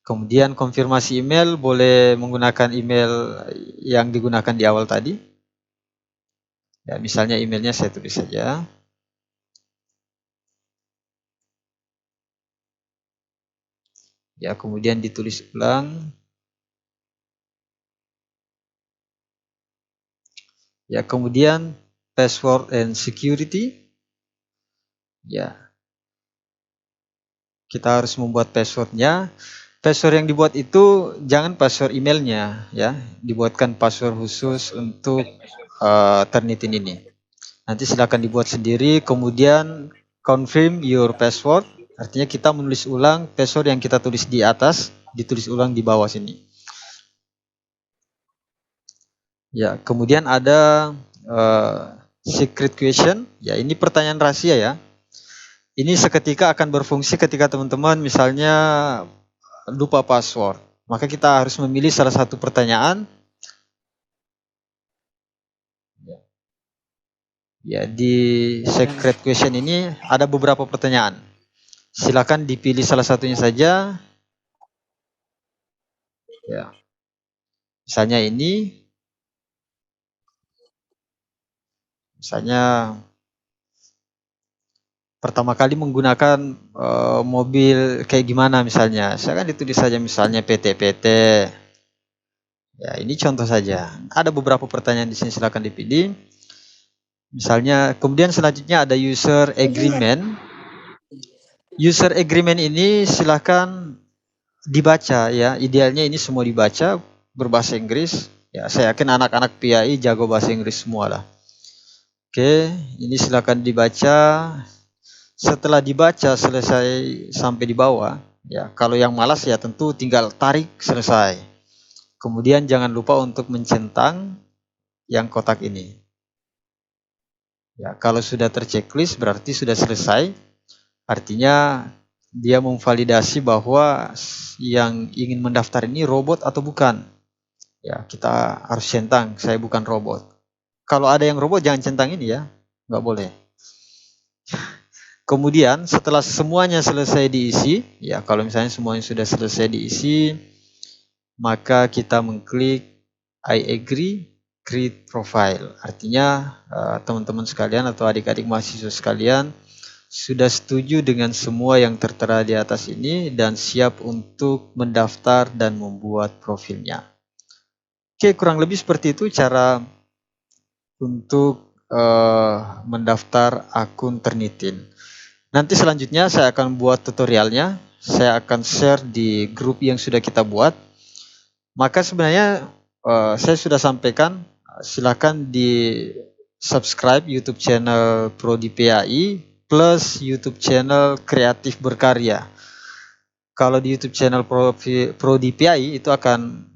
Kemudian konfirmasi email boleh menggunakan email yang digunakan di awal tadi. Ya, misalnya emailnya saya tulis saja. Ya, kemudian ditulis ulang. Ya, kemudian password and security. Ya, kita harus membuat passwordnya. Password yang dibuat itu jangan password emailnya, ya, dibuatkan password khusus untuk Turnitin ini. Nanti silakan dibuat sendiri. Kemudian confirm your password, artinya kita menulis ulang password yang kita tulis di atas, ditulis ulang di bawah sini. Ya, kemudian ada secret question. Ya, ini pertanyaan rahasia ya. Ini seketika akan berfungsi ketika teman-teman misalnya lupa password. Maka kita harus memilih salah satu pertanyaan. Ya, di secret question ini ada beberapa pertanyaan. Silakan dipilih salah satunya saja. Ya. Misalnya ini. Misalnya pertama kali menggunakan mobil kayak gimana misalnya. Saya kan ditulis saja misalnya PT. Ya, ini contoh saja. Ada beberapa pertanyaan di sini, silakan dipilih. Misalnya, kemudian selanjutnya ada user agreement. User agreement ini silakan dibaca ya. Idealnya ini semua dibaca berbahasa Inggris. Ya, saya yakin anak-anak PAI jago bahasa Inggris semua lah. Oke, ini silakan dibaca. Setelah dibaca selesai sampai di bawah, ya kalau yang malas ya tentu tinggal tarik selesai. Kemudian jangan lupa untuk mencentang yang kotak ini. Ya, kalau sudah terchecklist berarti sudah selesai. Artinya dia memvalidasi bahwa yang ingin mendaftar ini robot atau bukan. Ya, kita harus centang, saya bukan robot. Kalau ada yang robot jangan centang ini ya, nggak boleh. Kemudian setelah semuanya selesai diisi, ya kalau misalnya semuanya sudah selesai diisi, maka kita mengklik I agree, create profile. Artinya teman-teman sekalian atau adik-adik mahasiswa sekalian sudah setuju dengan semua yang tertera di atas ini dan siap untuk mendaftar dan membuat profilnya. Oke, kurang lebih seperti itu cara untuk mendaftar akun Turnitin. Nanti selanjutnya saya akan buat tutorialnya, saya akan share di grup yang sudah kita buat. Maka sebenarnya saya sudah sampaikan, silakan di subscribe YouTube channel Prodi PAI plus YouTube channel Kreatif Berkarya. Kalau di YouTube channel Prodi PAI itu akan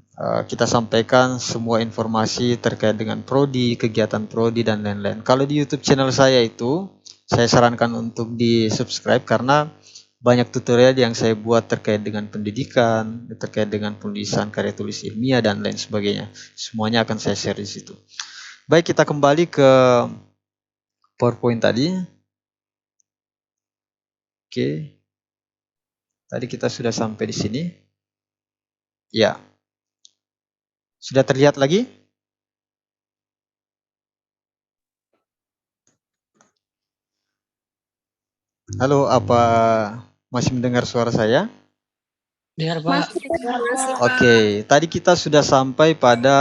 kita sampaikan semua informasi terkait dengan Prodi, kegiatan Prodi dan lain-lain. Kalau di YouTube channel saya itu, saya sarankan untuk di subscribe karena banyak tutorial yang saya buat terkait dengan pendidikan, terkait dengan penulisan karya tulis ilmiah dan lain sebagainya. Semuanya akan saya share di situ. Baik, kita kembali ke PowerPoint tadi. Oke. Tadi kita sudah sampai di sini. Ya. Sudah terlihat lagi? Halo, apa masih mendengar suara saya? Masih, Pak. Oke, tadi kita sudah sampai pada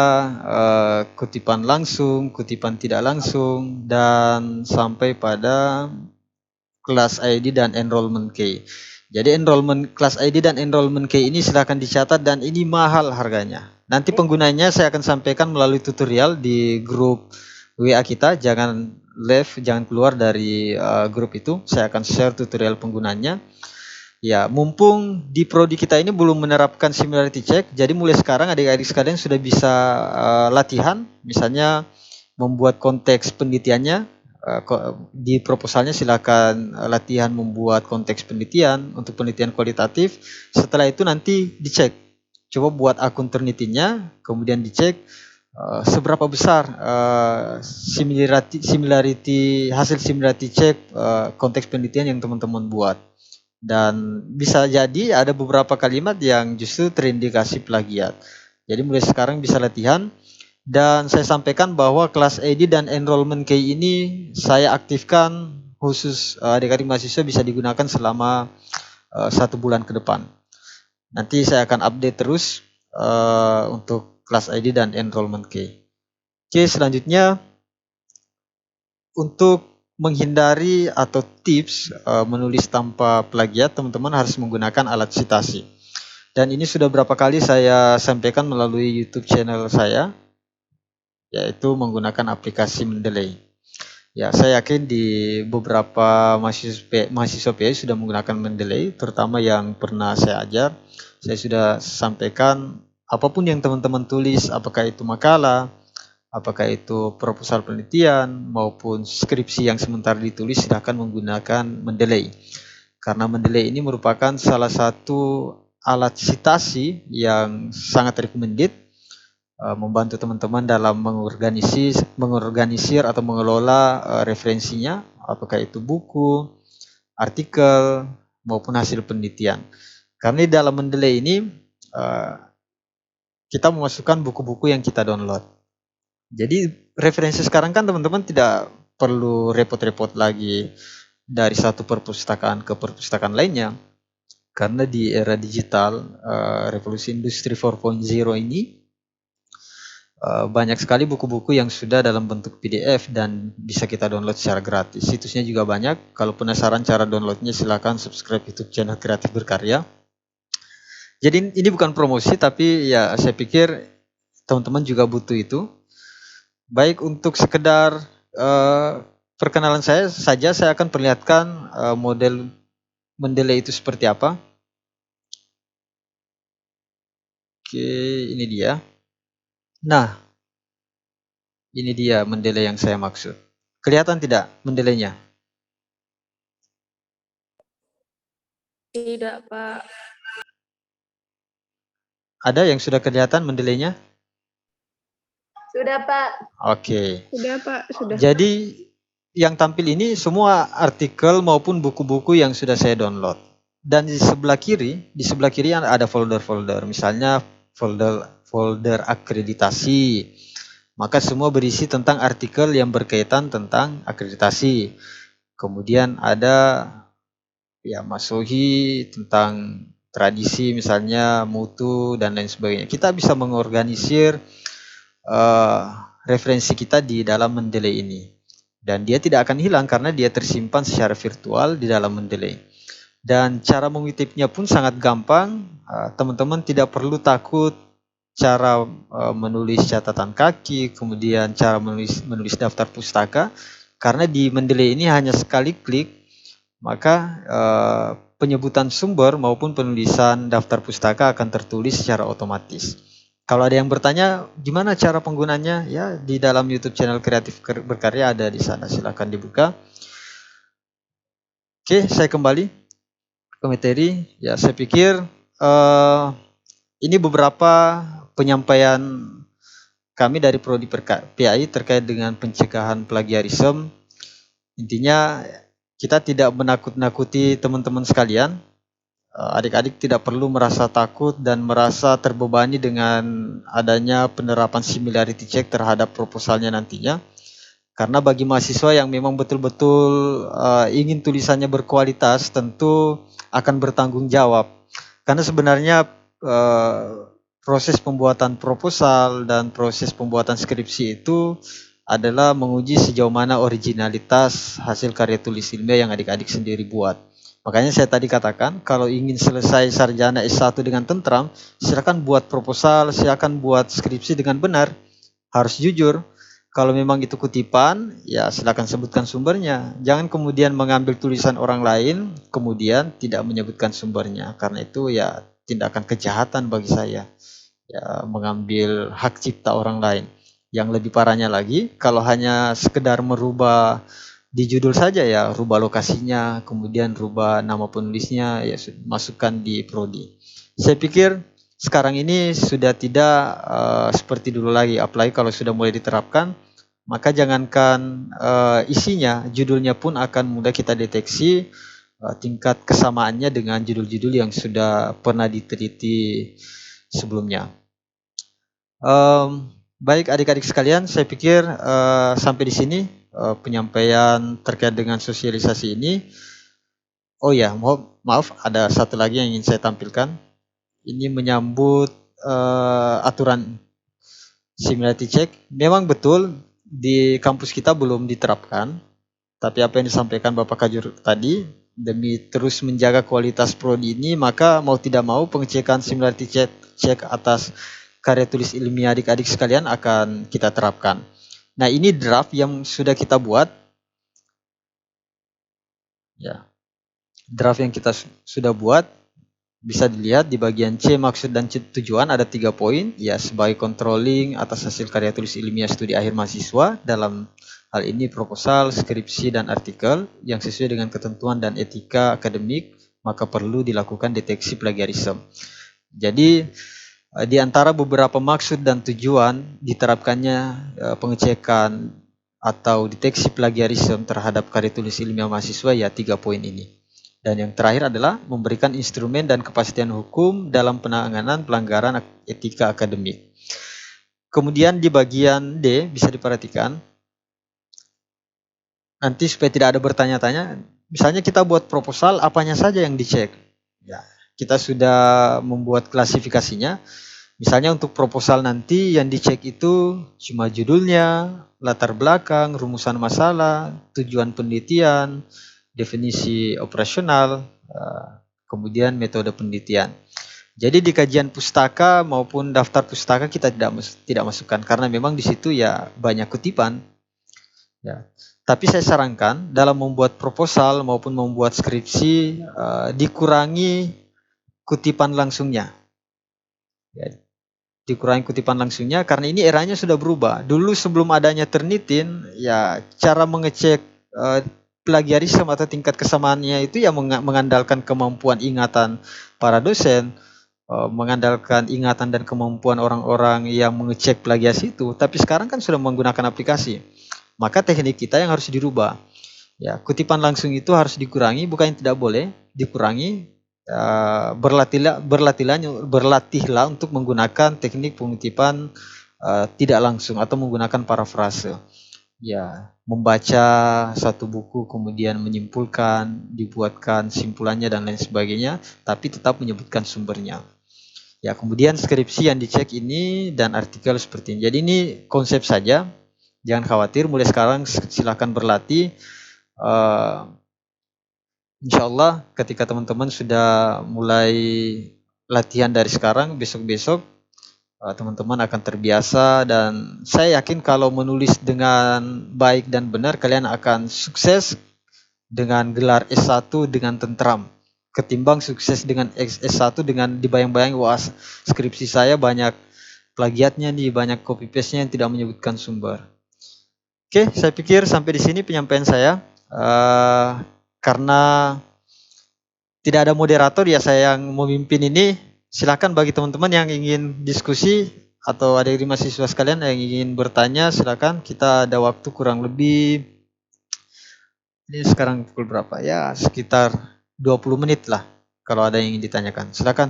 kutipan langsung, kutipan tidak langsung, dan sampai pada kelas ID dan enrollment key. Jadi kelas ID dan enrollment key ini silahkan dicatat dan ini mahal harganya. Nanti penggunanya saya akan sampaikan melalui tutorial di grup WA kita. Jangan jangan keluar dari grup itu. Saya akan share tutorial penggunanya. Ya, mumpung di prodi kita ini belum menerapkan similarity check, jadi mulai sekarang adik-adik sekalian sudah bisa latihan, misalnya membuat konteks penelitiannya. Di proposalnya silakan latihan membuat konteks penelitian untuk penelitian kualitatif. Setelah itu nanti dicek, coba buat akun Ternitinya, kemudian dicek seberapa besar hasil similarity check konteks penelitian yang teman-teman buat. Dan bisa jadi ada beberapa kalimat yang justru terindikasi plagiat. Jadi mulai sekarang bisa latihan. Dan saya sampaikan bahwa kelas ID dan enrollment key ini saya aktifkan khusus adik-adik mahasiswa bisa digunakan selama 1 bulan ke depan. Nanti saya akan update terus untuk kelas ID dan enrollment key. Oke, selanjutnya untuk menghindari atau tips menulis tanpa plagiat, teman-teman harus menggunakan alat citasi. Dan ini sudah berapa kali saya sampaikan melalui YouTube channel saya, yaitu menggunakan aplikasi Mendeley. Ya, saya yakin di beberapa mahasiswa PI sudah menggunakan Mendeley, terutama yang pernah saya ajar. Saya sudah sampaikan apapun yang teman-teman tulis, apakah itu makalah, apakah itu proposal penelitian maupun skripsi yang sementara ditulis, silahkan menggunakan Mendeley. Karena Mendeley ini merupakan salah satu alat citasi yang sangat recommended, membantu teman-teman dalam mengorganisir atau mengelola referensinya, apakah itu buku, artikel, maupun hasil penelitian. Karena di dalam Mendeley ini kita memasukkan buku-buku yang kita download. Jadi referensi sekarang kan teman-teman tidak perlu repot-repot lagi dari satu perpustakaan ke perpustakaan lainnya. Karena di era digital, revolusi industri 4.0 ini, banyak sekali buku-buku yang sudah dalam bentuk PDF dan bisa kita download secara gratis. Situsnya juga banyak. Kalau penasaran cara downloadnya, silakan subscribe YouTube channel Kreatif Berkarya. Jadi ini bukan promosi, tapi ya saya pikir teman-teman juga butuh itu. Baik, untuk sekedar perkenalan saya saja, saya akan perlihatkan model Mendeley itu seperti apa. Oke, ini dia. Nah, ini dia Mendeley yang saya maksud. Kelihatan tidak Mendeley-nya? Tidak, Pak. Ada yang sudah kelihatan Mendeley-nya? Sudah, Pak. Oke. Sudah, Pak. Sudah. Jadi yang tampil ini semua artikel maupun buku-buku yang sudah saya download. Dan di sebelah kiri ada folder-folder. Misalnya folder akreditasi. Maka semua berisi tentang artikel yang berkaitan tentang akreditasi. Kemudian ada ya Masohi tentang tradisi, misalnya mutu dan lain sebagainya. Kita bisa mengorganisir referensi kita di dalam Mendeley ini, dan dia tidak akan hilang karena dia tersimpan secara virtual di dalam Mendeley. Dan cara mengutipnya pun sangat gampang. Teman-teman tidak perlu takut cara menulis catatan kaki, kemudian cara menulis daftar pustaka, karena di Mendeley ini hanya sekali klik, maka penyebutan sumber maupun penulisan daftar pustaka akan tertulis secara otomatis. Kalau ada yang bertanya gimana cara penggunanya, ya di dalam YouTube channel Kreatif Berkarya ada di sana, silahkan dibuka. Oke, saya kembali ke materi. Ya, saya pikir ini beberapa penyampaian kami dari Prodi PAI terkait dengan pencegahan plagiarisme. Intinya kita tidak menakut-nakuti teman-teman sekalian. Adik-adik tidak perlu merasa takut dan merasa terbebani dengan adanya penerapan similarity check terhadap proposalnya nantinya. Karena bagi mahasiswa yang memang betul-betul ingin tulisannya berkualitas, tentu akan bertanggung jawab. Karena sebenarnya proses pembuatan proposal dan proses pembuatan skripsi itu adalah menguji sejauh mana originalitas hasil karya tulis ilmiah yang adik-adik sendiri buat. Makanya saya tadi katakan, kalau ingin selesai sarjana S1 dengan tentram, silakan buat proposal, silakan buat skripsi dengan benar, harus jujur. Kalau memang itu kutipan, ya silakan sebutkan sumbernya. Jangan kemudian mengambil tulisan orang lain, kemudian tidak menyebutkan sumbernya. Karena itu ya tindakan kejahatan bagi saya. Ya, mengambil hak cipta orang lain. Yang lebih parahnya lagi, kalau hanya sekedar merubah di judul saja ya, rubah lokasinya, kemudian rubah nama penulisnya, ya masukkan di prodi. Saya pikir sekarang ini sudah tidak seperti dulu lagi, apalagi kalau sudah mulai diterapkan, maka jangankan isinya, judulnya pun akan mudah kita deteksi tingkat kesamaannya dengan judul-judul yang sudah pernah diteliti sebelumnya. Baik adik-adik sekalian, saya pikir sampai di sini penyampaian terkait dengan sosialisasi ini. Oh ya, maaf, ada satu lagi yang ingin saya tampilkan. Ini menyambut aturan similarity check. Memang betul di kampus kita belum diterapkan, tapi apa yang disampaikan Bapak Kajur tadi, demi terus menjaga kualitas prodi ini, maka mau tidak mau pengecekan similarity check atas karya tulis ilmiah adik-adik sekalian akan kita terapkan. Nah, ini draft yang sudah kita buat. Ya. Draft yang kita sudah buat bisa dilihat di bagian C, maksud dan tujuan ada 3 poin, ya, sebagai controlling atas hasil karya tulis ilmiah studi akhir mahasiswa, dalam hal ini proposal, skripsi, dan artikel yang sesuai dengan ketentuan dan etika akademik, maka perlu dilakukan deteksi plagiarisme. Jadi di antara beberapa maksud dan tujuan diterapkannya pengecekan atau deteksi plagiarisme terhadap karya tulis ilmiah mahasiswa, ya 3 poin ini. Dan yang terakhir adalah memberikan instrumen dan kepastian hukum dalam penanganan pelanggaran etika akademik. Kemudian di bagian D bisa diperhatikan, nanti supaya tidak ada bertanya-tanya, misalnya kita buat proposal, apanya saja yang dicek. Ya, kita sudah membuat klasifikasinya. Misalnya untuk proposal nanti yang dicek itu cuma judulnya, latar belakang, rumusan masalah, tujuan penelitian, definisi operasional, kemudian metode penelitian. Jadi di kajian pustaka maupun daftar pustaka kita tidak masukkan karena memang di situ ya banyak kutipan. Ya. Tapi saya sarankan dalam membuat proposal maupun membuat skripsi dikurangi kutipan langsungnya. Ya, dikurangi kutipan langsungnya karena ini eranya sudah berubah. Dulu sebelum adanya Turnitin, ya cara mengecek plagiarisme atau tingkat kesamaannya itu ya mengandalkan kemampuan ingatan para dosen, mengandalkan ingatan dan kemampuan orang-orang yang mengecek plagiasi itu. Tapi sekarang kan sudah menggunakan aplikasi. Maka teknik kita yang harus dirubah. Ya, kutipan langsung itu harus dikurangi, bukan tidak boleh, dikurangi. Berlatihlah untuk menggunakan teknik pengutipan tidak langsung atau menggunakan parafrase. Ya, membaca satu buku kemudian menyimpulkan, dibuatkan simpulannya dan lain sebagainya, tapi tetap menyebutkan sumbernya. Ya, kemudian skripsi yang dicek ini dan artikel seperti ini. Jadi ini konsep saja, jangan khawatir. Mulai sekarang silakan berlatih. Insya Allah ketika teman-teman sudah mulai latihan dari sekarang, besok-besok teman-teman akan terbiasa, dan saya yakin kalau menulis dengan baik dan benar kalian akan sukses dengan gelar S1 dengan tentram ketimbang sukses dengan S1 dengan dibayang-bayang, wah skripsi saya banyak plagiatnya nih, banyak copy paste-nya yang tidak menyebutkan sumber. Oke, saya pikir sampai di sini penyampaian saya. Karena tidak ada moderator, ya saya yang memimpin ini. Silakan bagi teman-teman yang ingin diskusi atau ada dari mahasiswa sekalian yang ingin bertanya, silakan. Kita ada waktu kurang lebih, ini sekarang pukul berapa? Ya sekitar 20 menit lah kalau ada yang ingin ditanyakan. Silakan.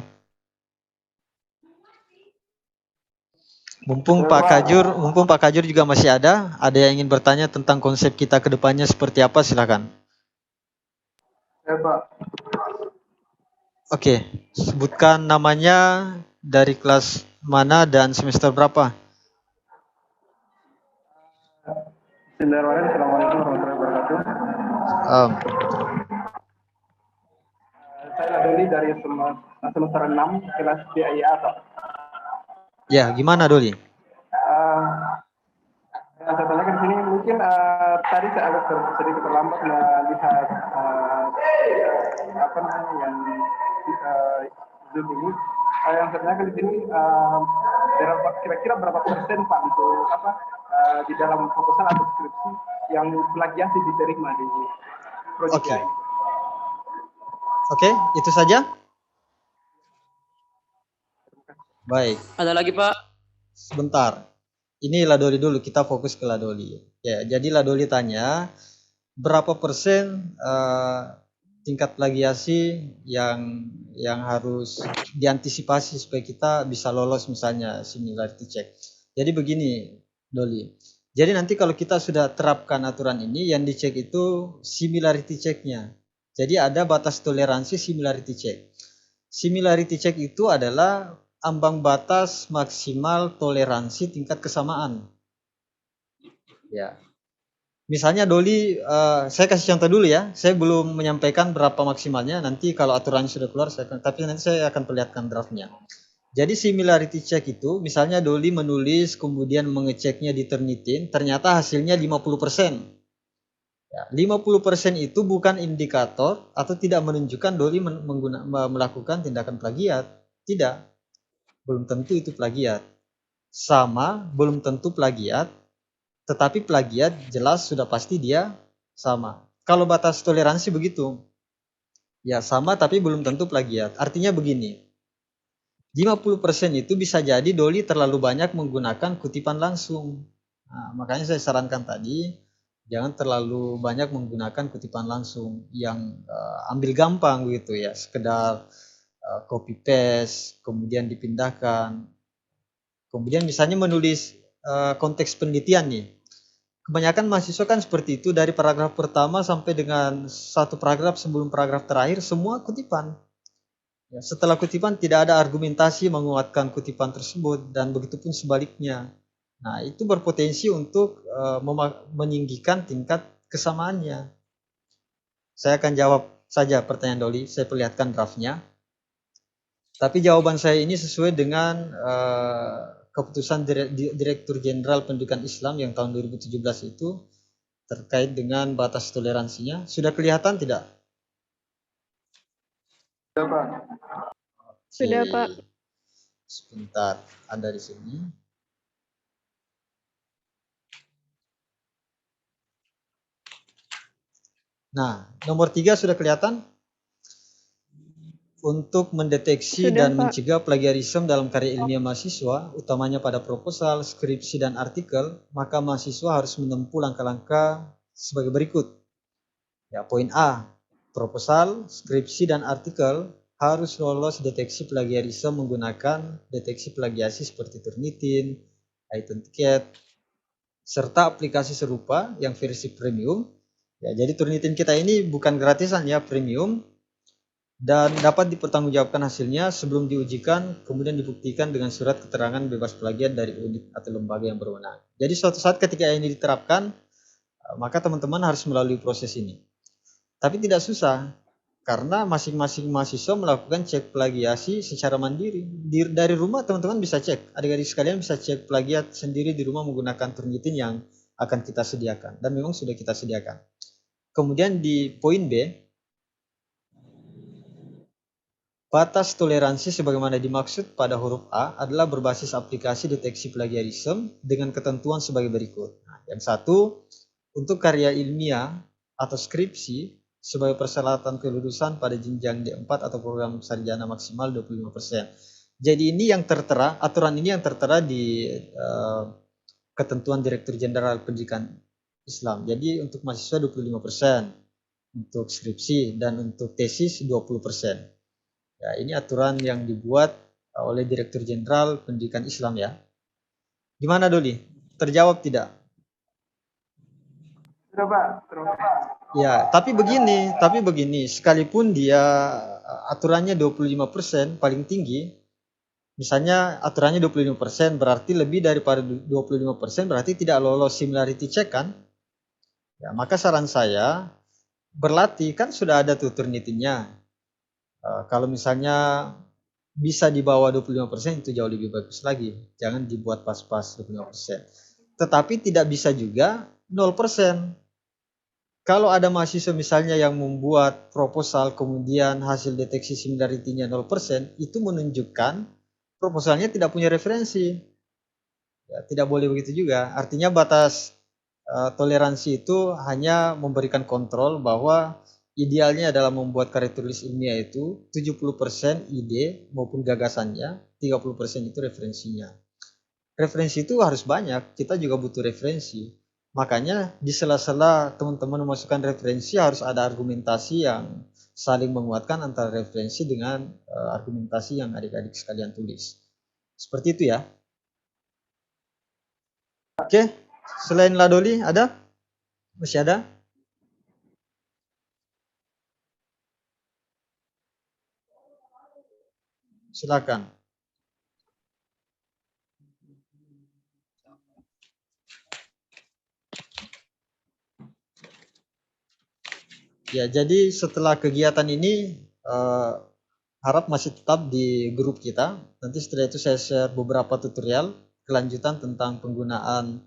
Mumpung Pak Kajur juga masih ada yang ingin bertanya tentang konsep kita ke depannya seperti apa, silakan. Ya Pak. Oke, sebutkan namanya, dari kelas mana dan semester berapa? Bismillahirrahmanirrahim. Assalamualaikum warahmatullahi wabarakatuh. Um, Saya Doli dari semester 6 kelas BIA, Pak. ya, gimana Doli? Yang saya tanyakan di sini mungkin tadi saya agak sedikit terlambat melihat apa namanya yang Zoom ini. Yang saya tanyakan di sini kira-kira berapa persen Pak untuk apa di dalam proposal atau skripsi yang plagiasi diterima di proyek Oke. ini? Oke, itu saja. Baik, Ada lagi Pak? sebentar. Ini Ladoli dulu, kita fokus ke Ladoli. Ya, jadi Ladoli tanya berapa persen tingkat plagiasi yang harus diantisipasi supaya kita bisa lolos misalnya similarity check. Jadi begini, Doli. Jadi nanti kalau kita sudah terapkan aturan ini, yang dicek itu similarity check-nya. Jadi ada batas toleransi similarity check. Similarity check itu adalah ambang batas maksimal toleransi tingkat kesamaan. Ya. Misalnya Doli, saya kasih contoh dulu ya. Saya belum menyampaikan berapa maksimalnya. Nanti kalau aturannya sudah keluar, tapi nanti saya akan perlihatkan draftnya. Jadi similarity check itu, misalnya Doli menulis kemudian mengeceknya di Turnitin, ternyata hasilnya 50%. Ya, 50% itu bukan indikator atau tidak menunjukkan Doli melakukan tindakan plagiat. Tidak, belum tentu itu plagiat. Sama, belum tentu plagiat, tetapi plagiat jelas sudah pasti dia sama. Kalau batas toleransi begitu, ya sama tapi belum tentu plagiat. Artinya begini, 50% itu bisa jadi Doli terlalu banyak menggunakan kutipan langsung. Nah, makanya saya sarankan tadi, jangan terlalu banyak menggunakan kutipan langsung yang ambil gampang gitu ya, sekedar copy paste, kemudian dipindahkan. Kemudian misalnya menulis konteks penelitian nih. Kebanyakan mahasiswa kan seperti itu, dari paragraf pertama sampai dengan satu paragraf sebelum paragraf terakhir semua kutipan. Ya, setelah kutipan tidak ada argumentasi menguatkan kutipan tersebut dan begitupun sebaliknya. Nah, itu berpotensi untuk meninggikan tingkat kesamaannya. Saya akan jawab saja pertanyaan Doli, saya perlihatkan draftnya. Tapi jawaban saya ini sesuai dengan keputusan Direktur Jenderal Pendidikan Islam yang tahun 2017 itu terkait dengan batas toleransinya. Sudah kelihatan tidak? Ya, Pak. Sudah Oke. Pak. Sebentar, ada di sini. Nah, nomor 3 sudah kelihatan? Untuk mendeteksi Sudah, dan Pak. mencegah plagiarisme dalam karya ilmiah mahasiswa, utamanya pada proposal, skripsi, dan artikel, maka mahasiswa harus menempuh langkah-langkah sebagai berikut. Ya, poin A, proposal, skripsi, dan artikel harus lolos deteksi plagiarisme menggunakan deteksi plagiasi seperti Turnitin, iTunticket, serta aplikasi serupa yang versi premium. Ya, jadi Turnitin kita ini bukan gratisan ya, premium, dan dapat dipertanggungjawabkan hasilnya sebelum diujikan, kemudian dibuktikan dengan surat keterangan bebas plagiat dari unit atau lembaga yang berwenang. Jadi suatu saat ketika ini diterapkan, maka teman-teman harus melalui proses ini. Tapi tidak susah, karena masing-masing mahasiswa melakukan cek plagiasi secara mandiri. Dari rumah teman-teman bisa cek, adik-adik sekalian bisa cek plagiat sendiri di rumah menggunakan Turnitin yang akan kita sediakan, dan memang sudah kita sediakan. Kemudian di poin B, batas toleransi sebagaimana dimaksud pada huruf A adalah berbasis aplikasi deteksi plagiarisme dengan ketentuan sebagai berikut. Nah, yang satu, untuk karya ilmiah atau skripsi sebagai persyaratan kelulusan pada jenjang D4 atau program sarjana maksimal 25%. Jadi ini yang tertera, aturan ini yang tertera di ketentuan Direktur Jenderal Pendidikan Islam. Jadi untuk mahasiswa 25%, untuk skripsi, dan untuk tesis 20%. Ya, ini aturan yang dibuat oleh Direktur Jenderal Pendidikan Islam ya. Gimana Doli? Terjawab tidak? Coba, terus. Ya, tapi begini, sekalipun dia aturannya 25% paling tinggi, misalnya aturannya 25% berarti lebih daripada 25% berarti tidak lolos similarity check kan? Ya, maka saran saya berlatih kan sudah ada tuh Turnitin-nya. Kalau misalnya bisa di bawah 25% itu jauh lebih bagus lagi. Jangan dibuat pas-pas 25%. Tetapi tidak bisa juga 0%. Kalau ada mahasiswa misalnya yang membuat proposal kemudian hasil deteksi similarity-nya 0%, itu menunjukkan proposalnya tidak punya referensi. Ya, tidak boleh begitu juga. Artinya batas toleransi itu hanya memberikan kontrol bahwa idealnya adalah membuat karya tulis ilmiah itu 70% ide maupun gagasannya, 30% itu referensinya. Referensi itu harus banyak, kita juga butuh referensi. Makanya di sela-sela teman-teman memasukkan referensi harus ada argumentasi yang saling menguatkan antara referensi dengan argumentasi yang adik-adik sekalian tulis. Seperti itu ya. Oke, selain Ladoli ada? Masih ada? Silakan. Ya, jadi setelah kegiatan ini harap masih tetap di grup kita. Nanti setelah itu saya share beberapa tutorial kelanjutan tentang penggunaan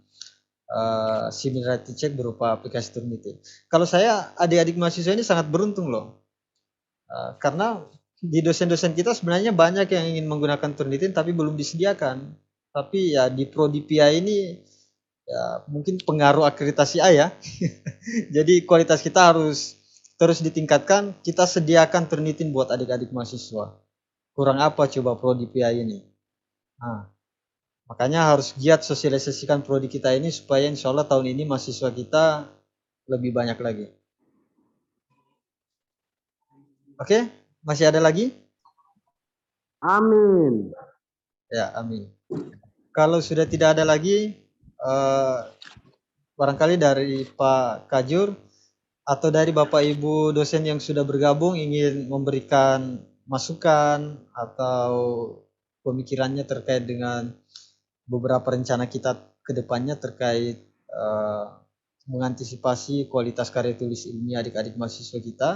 similarity check berupa aplikasi Turnitin. Kalau saya adik-adik mahasiswa ini sangat beruntung loh. Karena di dosen-dosen kita sebenarnya banyak yang ingin menggunakan Turnitin tapi belum disediakan. Tapi ya di Prodi PI ini ya mungkin pengaruh akreditasi A ya. Jadi kualitas kita harus terus ditingkatkan. Kita sediakan Turnitin buat adik-adik mahasiswa. Kurang apa coba Prodi PI ini? Nah, makanya harus giat sosialisasikan prodi kita ini supaya insya Allah tahun ini mahasiswa kita lebih banyak lagi. Oke, masih ada lagi? Amin. Ya, amin. Kalau sudah tidak ada lagi, barangkali dari Pak Kajur atau dari Bapak Ibu dosen yang sudah bergabung ingin memberikan masukan atau pemikirannya terkait dengan beberapa rencana kita ke depannya terkait mengantisipasi kualitas karya tulis ilmiah adik-adik mahasiswa kita.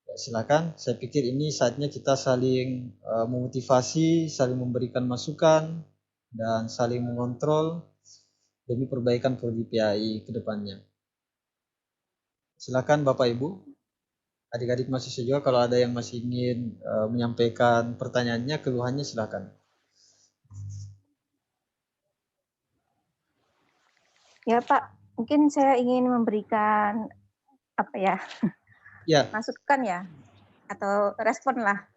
Ya, silakan, saya pikir ini saatnya kita saling memotivasi, saling memberikan masukan, dan saling mengontrol demi perbaikan prodi PAI ke depannya. Silakan Bapak Ibu, adik-adik mahasiswa juga kalau ada yang masih ingin menyampaikan pertanyaannya, keluhannya silakan. Ya Pak, mungkin saya ingin memberikan apa ya, Ya, masukan ya, atau respon lah.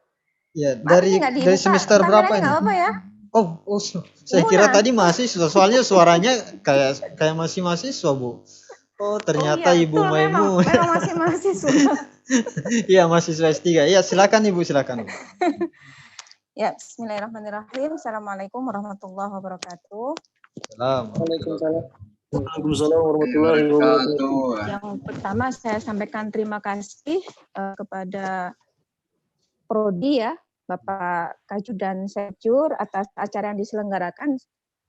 ya Maaf, dari ini nggak dibuka. semester berapa Kameranya ini? nggak apa ya? Oh, saya kira tadi mahasiswa, soalnya suaranya kayak masih mahasiswa Bu. Oh, ternyata iya, Ibu betul, Maimu. memang masih mahasiswa. Iya, mahasiswa S3. Iya, silakan Ibu, silakan. Ya, bismillahirrahmanirrahim. Assalamualaikum warahmatullahi wabarakatuh. Waalaikumsalam. Waalaikumsalam warahmatullahi wabarakatuh. Yang pertama saya sampaikan terima kasih kepada Prodi ya, Bapak Kaju dan Sekjur atas acara yang diselenggarakan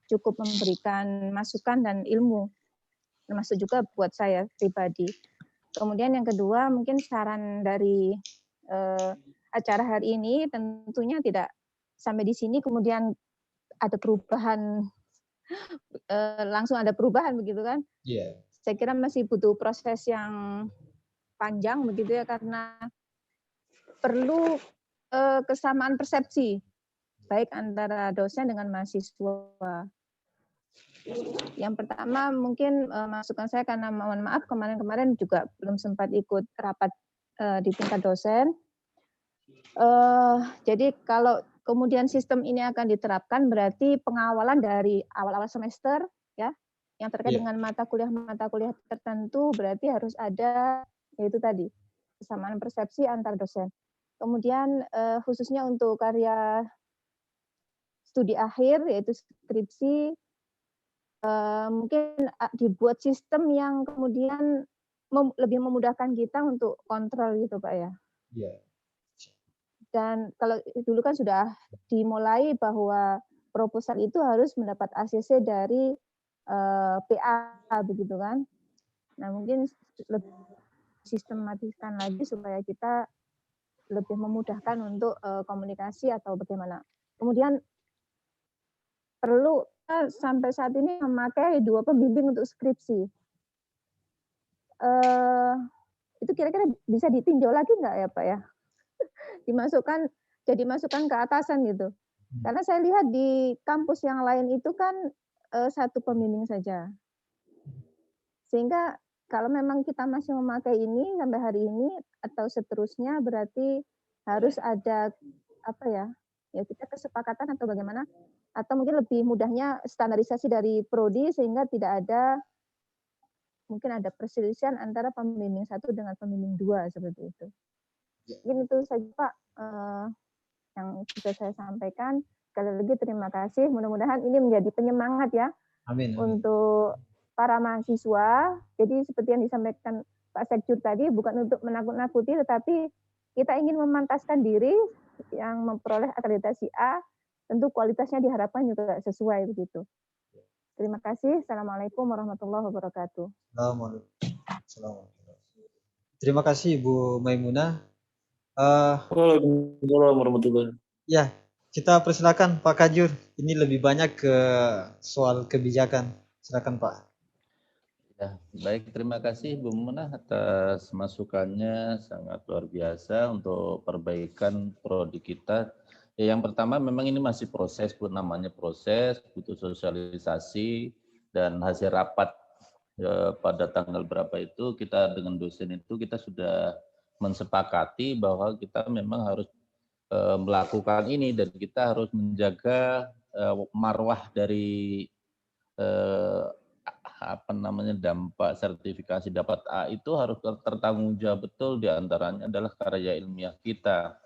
cukup memberikan masukan dan ilmu, termasuk juga buat saya pribadi. Kemudian yang kedua mungkin saran dari acara hari ini tentunya tidak sampai di sini kemudian ada perubahan, langsung ada perubahan begitu kan? Iya. Saya kira masih butuh proses yang panjang begitu ya, karena perlu kesamaan persepsi baik antara dosen dengan mahasiswa. Yang pertama mungkin masukan saya, karena mohon maaf kemarin juga belum sempat ikut rapat di tingkat dosen. Jadi kalau kemudian sistem ini akan diterapkan, berarti pengawalan dari awal-awal semester ya, yang terkait dengan mata kuliah tertentu berarti harus ada, yaitu tadi kesamaan persepsi antar dosen. Kemudian khususnya untuk karya studi akhir yaitu skripsi, mungkin dibuat sistem yang kemudian lebih memudahkan kita untuk kontrol gitu Pak ya. Iya. Dan kalau dulu kan sudah dimulai bahwa proposal itu harus mendapat ACC dari PA begitu kan. Nah mungkin lebih sistematiskan lagi supaya kita lebih memudahkan untuk komunikasi atau bagaimana. Kemudian perlu sampai saat ini memakai 2 pembimbing untuk skripsi. Itu kira-kira bisa ditinjau lagi nggak ya Pak ya? Dimasukkan, jadi masukan ke atasan gitu. Karena saya lihat di kampus yang lain itu kan 1 pembimbing saja. Sehingga kalau memang kita masih memakai ini sampai hari ini atau seterusnya berarti harus ada apa ya? Ya kita kesepakatan atau bagaimana? Atau mungkin lebih mudahnya standarisasi dari prodi sehingga tidak ada mungkin ada perselisihan antara pembimbing 1 dengan pembimbing 2 seperti itu. Mungkin itu saja Pak yang bisa saya sampaikan. Sekali lagi terima kasih. Mudah-mudahan ini menjadi penyemangat ya. Amin. Untuk para mahasiswa. Jadi seperti yang disampaikan Pak Sekjur tadi, bukan untuk menakut-nakuti, tetapi kita ingin memantaskan diri yang memperoleh akreditasi A, tentu kualitasnya diharapkan juga sesuai begitu. Terima kasih. Assalamualaikum warahmatullahi wabarakatuh. Terima kasih Ibu Maimunah. Waalaikumsalam warahmatullahi wabarakatuh. Ya, kita persilakan Pak Kajur. Ini lebih banyak ke soal kebijakan. Silakan Pak. Ya, baik, terima kasih Bu Munah atas masukannya, sangat luar biasa untuk perbaikan prodi kita. Ya, yang pertama memang ini masih proses, Bu, namanya proses, butuh sosialisasi dan hasil rapat pada tanggal berapa itu kita dengan dosen itu kita sudah mensepakati bahwa kita memang harus melakukan ini dan kita harus menjaga marwah dari dampak sertifikasi dapat A itu harus tertanggung jawab betul, diantaranya adalah karya ilmiah kita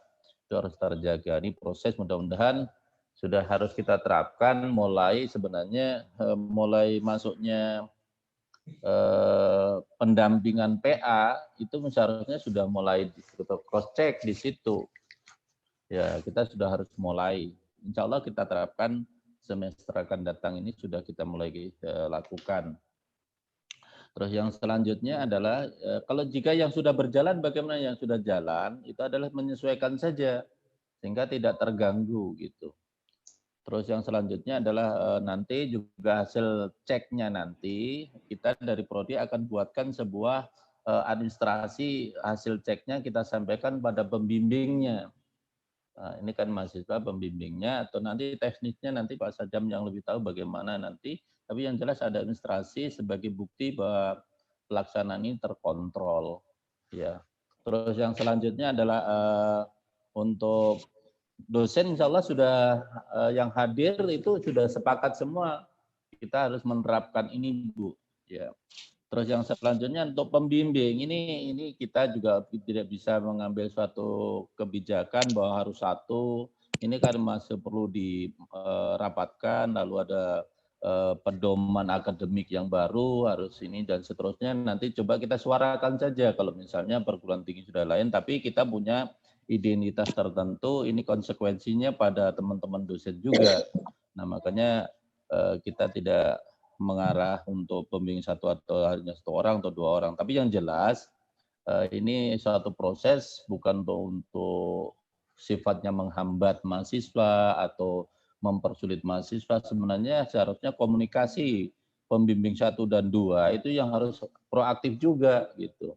itu harus terjaga. Ini proses mudah-mudahan sudah harus kita terapkan mulai sebenarnya mulai masuknya pendampingan PA itu seharusnya sudah mulai cross check di situ. Ya, kita sudah harus mulai. Insya Allah kita terapkan semester akan datang ini sudah kita mulai lakukan. Terus yang selanjutnya adalah kalau jika yang sudah berjalan, bagaimana yang sudah jalan itu adalah menyesuaikan saja sehingga tidak terganggu gitu. Terus yang selanjutnya adalah nanti juga hasil ceknya nanti kita dari prodi akan buatkan sebuah administrasi hasil ceknya kita sampaikan pada pembimbingnya. Nah, ini kan mahasiswa pembimbingnya atau nanti teknisnya nanti Pak Sajam yang lebih tahu bagaimana nanti. Tapi yang jelas ada administrasi sebagai bukti bahwa pelaksanaan ini terkontrol. Ya. Terus yang selanjutnya adalah untuk dosen insya Allah sudah yang hadir itu sudah sepakat semua. Kita harus menerapkan ini Bu. Ya. Terus yang selanjutnya untuk pembimbing ini kita juga tidak bisa mengambil suatu kebijakan bahwa harus satu. Ini kan masih perlu dirapatkan, lalu ada pedoman akademik yang baru harus ini dan seterusnya. Nanti coba kita suarakan saja kalau misalnya perguruan tinggi sudah lain, tapi kita punya identitas tertentu. Ini konsekuensinya pada teman-teman dosen juga. Nah makanya kita tidak mengarah untuk pembimbing 1 atau hanya 1 orang atau 2 orang. Tapi yang jelas ini suatu proses bukan untuk sifatnya menghambat mahasiswa atau mempersulit mahasiswa. Sebenarnya seharusnya komunikasi pembimbing 1 dan 2 itu yang harus proaktif juga gitu.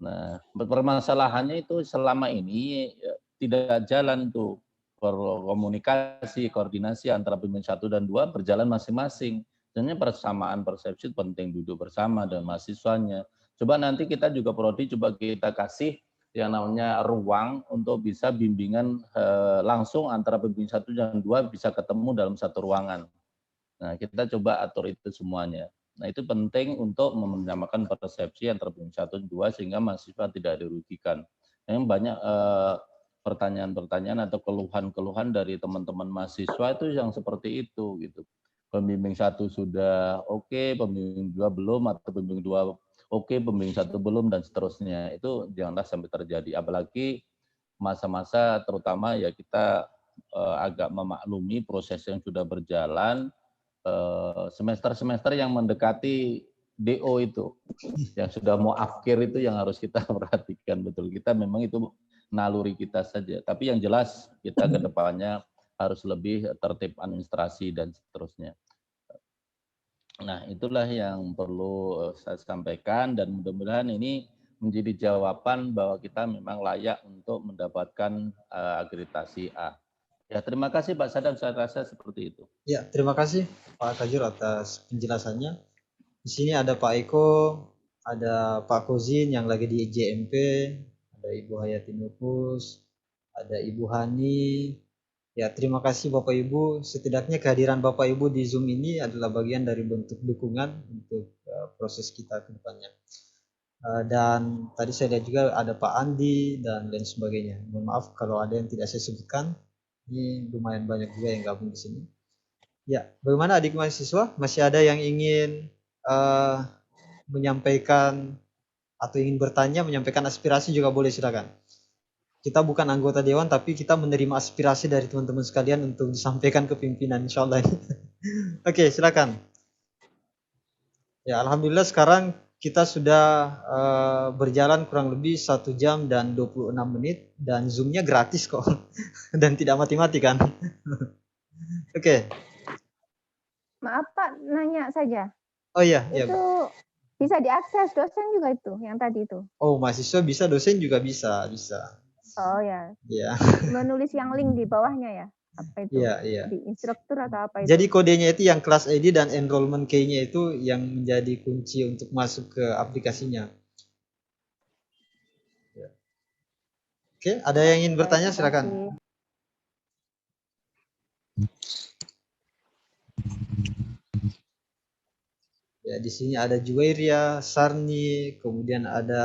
Nah, permasalahannya itu selama ini tidak jalan tuh komunikasi, koordinasi antara pembimbing 1 dan 2 berjalan masing-masing. Sebenarnya persamaan persepsi penting duduk bersama dan mahasiswanya. Coba nanti kita juga prodi coba kita kasih yang namanya ruang untuk bisa bimbingan langsung antara pembimbing 1 dan 2 bisa ketemu dalam satu ruangan. Nah, kita coba atur itu semuanya. Nah, itu penting untuk menyamakan persepsi antara pembimbing 1 dan 2 sehingga mahasiswa tidak dirugikan. Memang banyak pertanyaan-pertanyaan atau keluhan-keluhan dari teman-teman mahasiswa itu yang seperti itu gitu. pembimbing 1 sudah oke, pembimbing 2 belum, atau pembimbing 2 oke, pembimbing 1 belum, dan seterusnya. Itu janganlah sampai terjadi. Apalagi masa-masa terutama ya kita agak memaklumi proses yang sudah berjalan, semester-semester yang mendekati DO itu, yang sudah mau akhir itu yang harus kita perhatikan betul. Kita memang itu naluri kita saja. Tapi yang jelas kita ke depannya harus lebih tertib administrasi dan seterusnya. Nah, itulah yang perlu saya sampaikan dan mudah-mudahan ini menjadi jawaban bahwa kita memang layak untuk mendapatkan akreditasi A. Ya, terima kasih Pak Sadam, saya rasa seperti itu. Ya, terima kasih Pak Kajur atas penjelasannya. Di sini ada Pak Eko, ada Pak Kozin yang lagi di JMP, ada Ibu Hayati Nupus, ada Ibu Hani. Ya, terima kasih Bapak Ibu. Setidaknya kehadiran Bapak Ibu di Zoom ini adalah bagian dari bentuk dukungan untuk proses kita ke depannya. Dan tadi saya lihat juga ada Pak Andi dan lain sebagainya. Mohon maaf kalau ada yang tidak saya sebutkan. Ini lumayan banyak juga yang gabung di sini. Ya, bagaimana adik mahasiswa? Masih ada yang ingin menyampaikan atau ingin bertanya, menyampaikan aspirasi juga boleh, silakan. Kita bukan anggota dewan, tapi kita menerima aspirasi dari teman-teman sekalian untuk disampaikan ke pimpinan, insya Allah. Oke, silakan. Ya, alhamdulillah sekarang kita sudah berjalan kurang lebih 1 jam dan 26 menit dan Zoom-nya gratis kok dan tidak mati-mati kan. Oke. Maaf Pak, nanya saja. Oh iya, iya. Itu bisa diakses dosen juga itu, yang tadi itu? Oh, mahasiswa bisa, dosen juga bisa. Oh ya. Iya. Menulis yang link di bawahnya ya? Apa itu? Iya. Di instruktur atau apa itu? Jadi kodenya itu yang class ID dan enrollment key-nya itu yang menjadi kunci untuk masuk ke aplikasinya. Ya. Oke, ada yang ingin bertanya, silakan. Ya, di sini ada Juwairia, Sarni, kemudian ada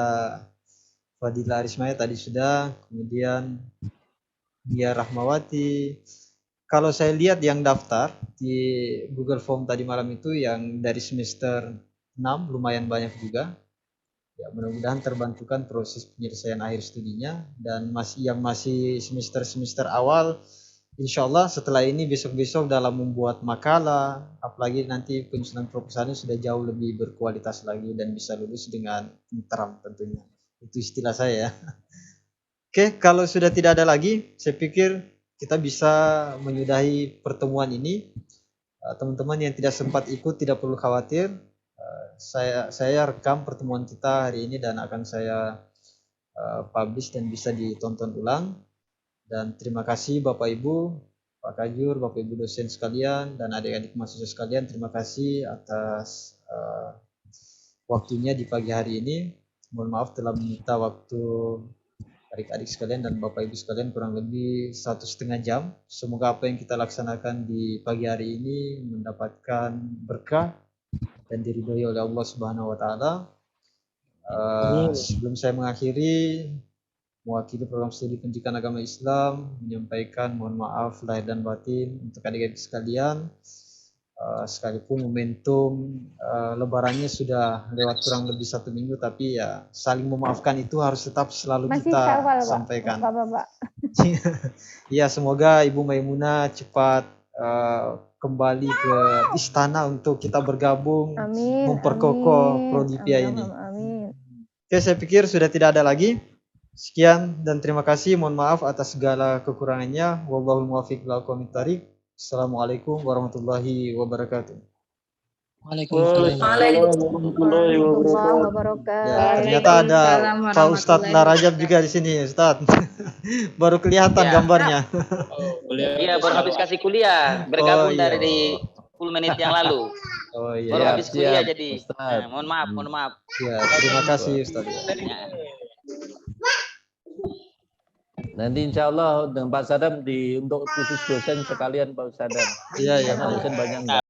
Fadila Arismaya tadi sudah, kemudian Mia Rahmawati. Kalau saya lihat yang daftar di Google Form tadi malam itu yang dari semester 6 lumayan banyak juga. Ya, mudah-mudahan terbantukan proses penyelesaian akhir studinya, dan yang masih semester awal, insya Allah setelah ini besok-besok dalam membuat makalah, apalagi nanti penyusunan proposalnya sudah jauh lebih berkualitas lagi dan bisa lulus dengan terang tentunya. Itu istilah saya ya. Oke, kalau sudah tidak ada lagi, saya pikir kita bisa menyudahi pertemuan ini. Teman-teman yang tidak sempat ikut tidak perlu khawatir. Saya rekam pertemuan kita hari ini dan akan saya publish dan bisa ditonton ulang. Dan terima kasih Bapak Ibu, Pak Kajur, Bapak Ibu dosen sekalian, dan adik-adik mahasiswa sekalian. Terima kasih atas waktunya di pagi hari ini. Mohon maaf telah menyita waktu adik-adik sekalian dan Bapak Ibu sekalian kurang lebih 1,5 jam. Semoga apa yang kita laksanakan di pagi hari ini mendapatkan berkah dan diridhoi oleh Allah Subhanahu wa taala. Sebelum saya mengakhiri, mewakili program studi pendidikan agama Islam menyampaikan mohon maaf lahir dan batin untuk adik-adik sekalian. Sekalipun momentum lebarannya sudah lewat kurang lebih 1 minggu, tapi ya saling memaafkan itu harus tetap selalu masih kita Syawal, sampaikan. Bapak. Ya, semoga Ibu Maimunah cepat kembali ke istana untuk kita bergabung, memperkokoh Prodipia ini. Amin. Oke, saya pikir sudah tidak ada lagi. Sekian dan terima kasih. Mohon maaf atas segala kekurangannya. Wallahul muwaffiq ila aqwamit thariq. Assalamualaikum warahmatullahi wabarakatuh. Waalaikumsalam warahmatullahi wabarakatuh. Ya, ternyata ada Pak Ustadz Larajab juga di sini, Ustadz. Baru kelihatan gambarnya. Iya, baru habis kasih kuliah, bergabung dari 10 menit yang lalu. Oh iya. Baru habis kuliah jadi. Nah, mohon maaf. Ya, terima kasih Ustadz. Ya. Nanti insya Allah dengan Pak Sadam untuk khusus dosen sekalian Pak Sadam. Iya. Karena dosen banyak.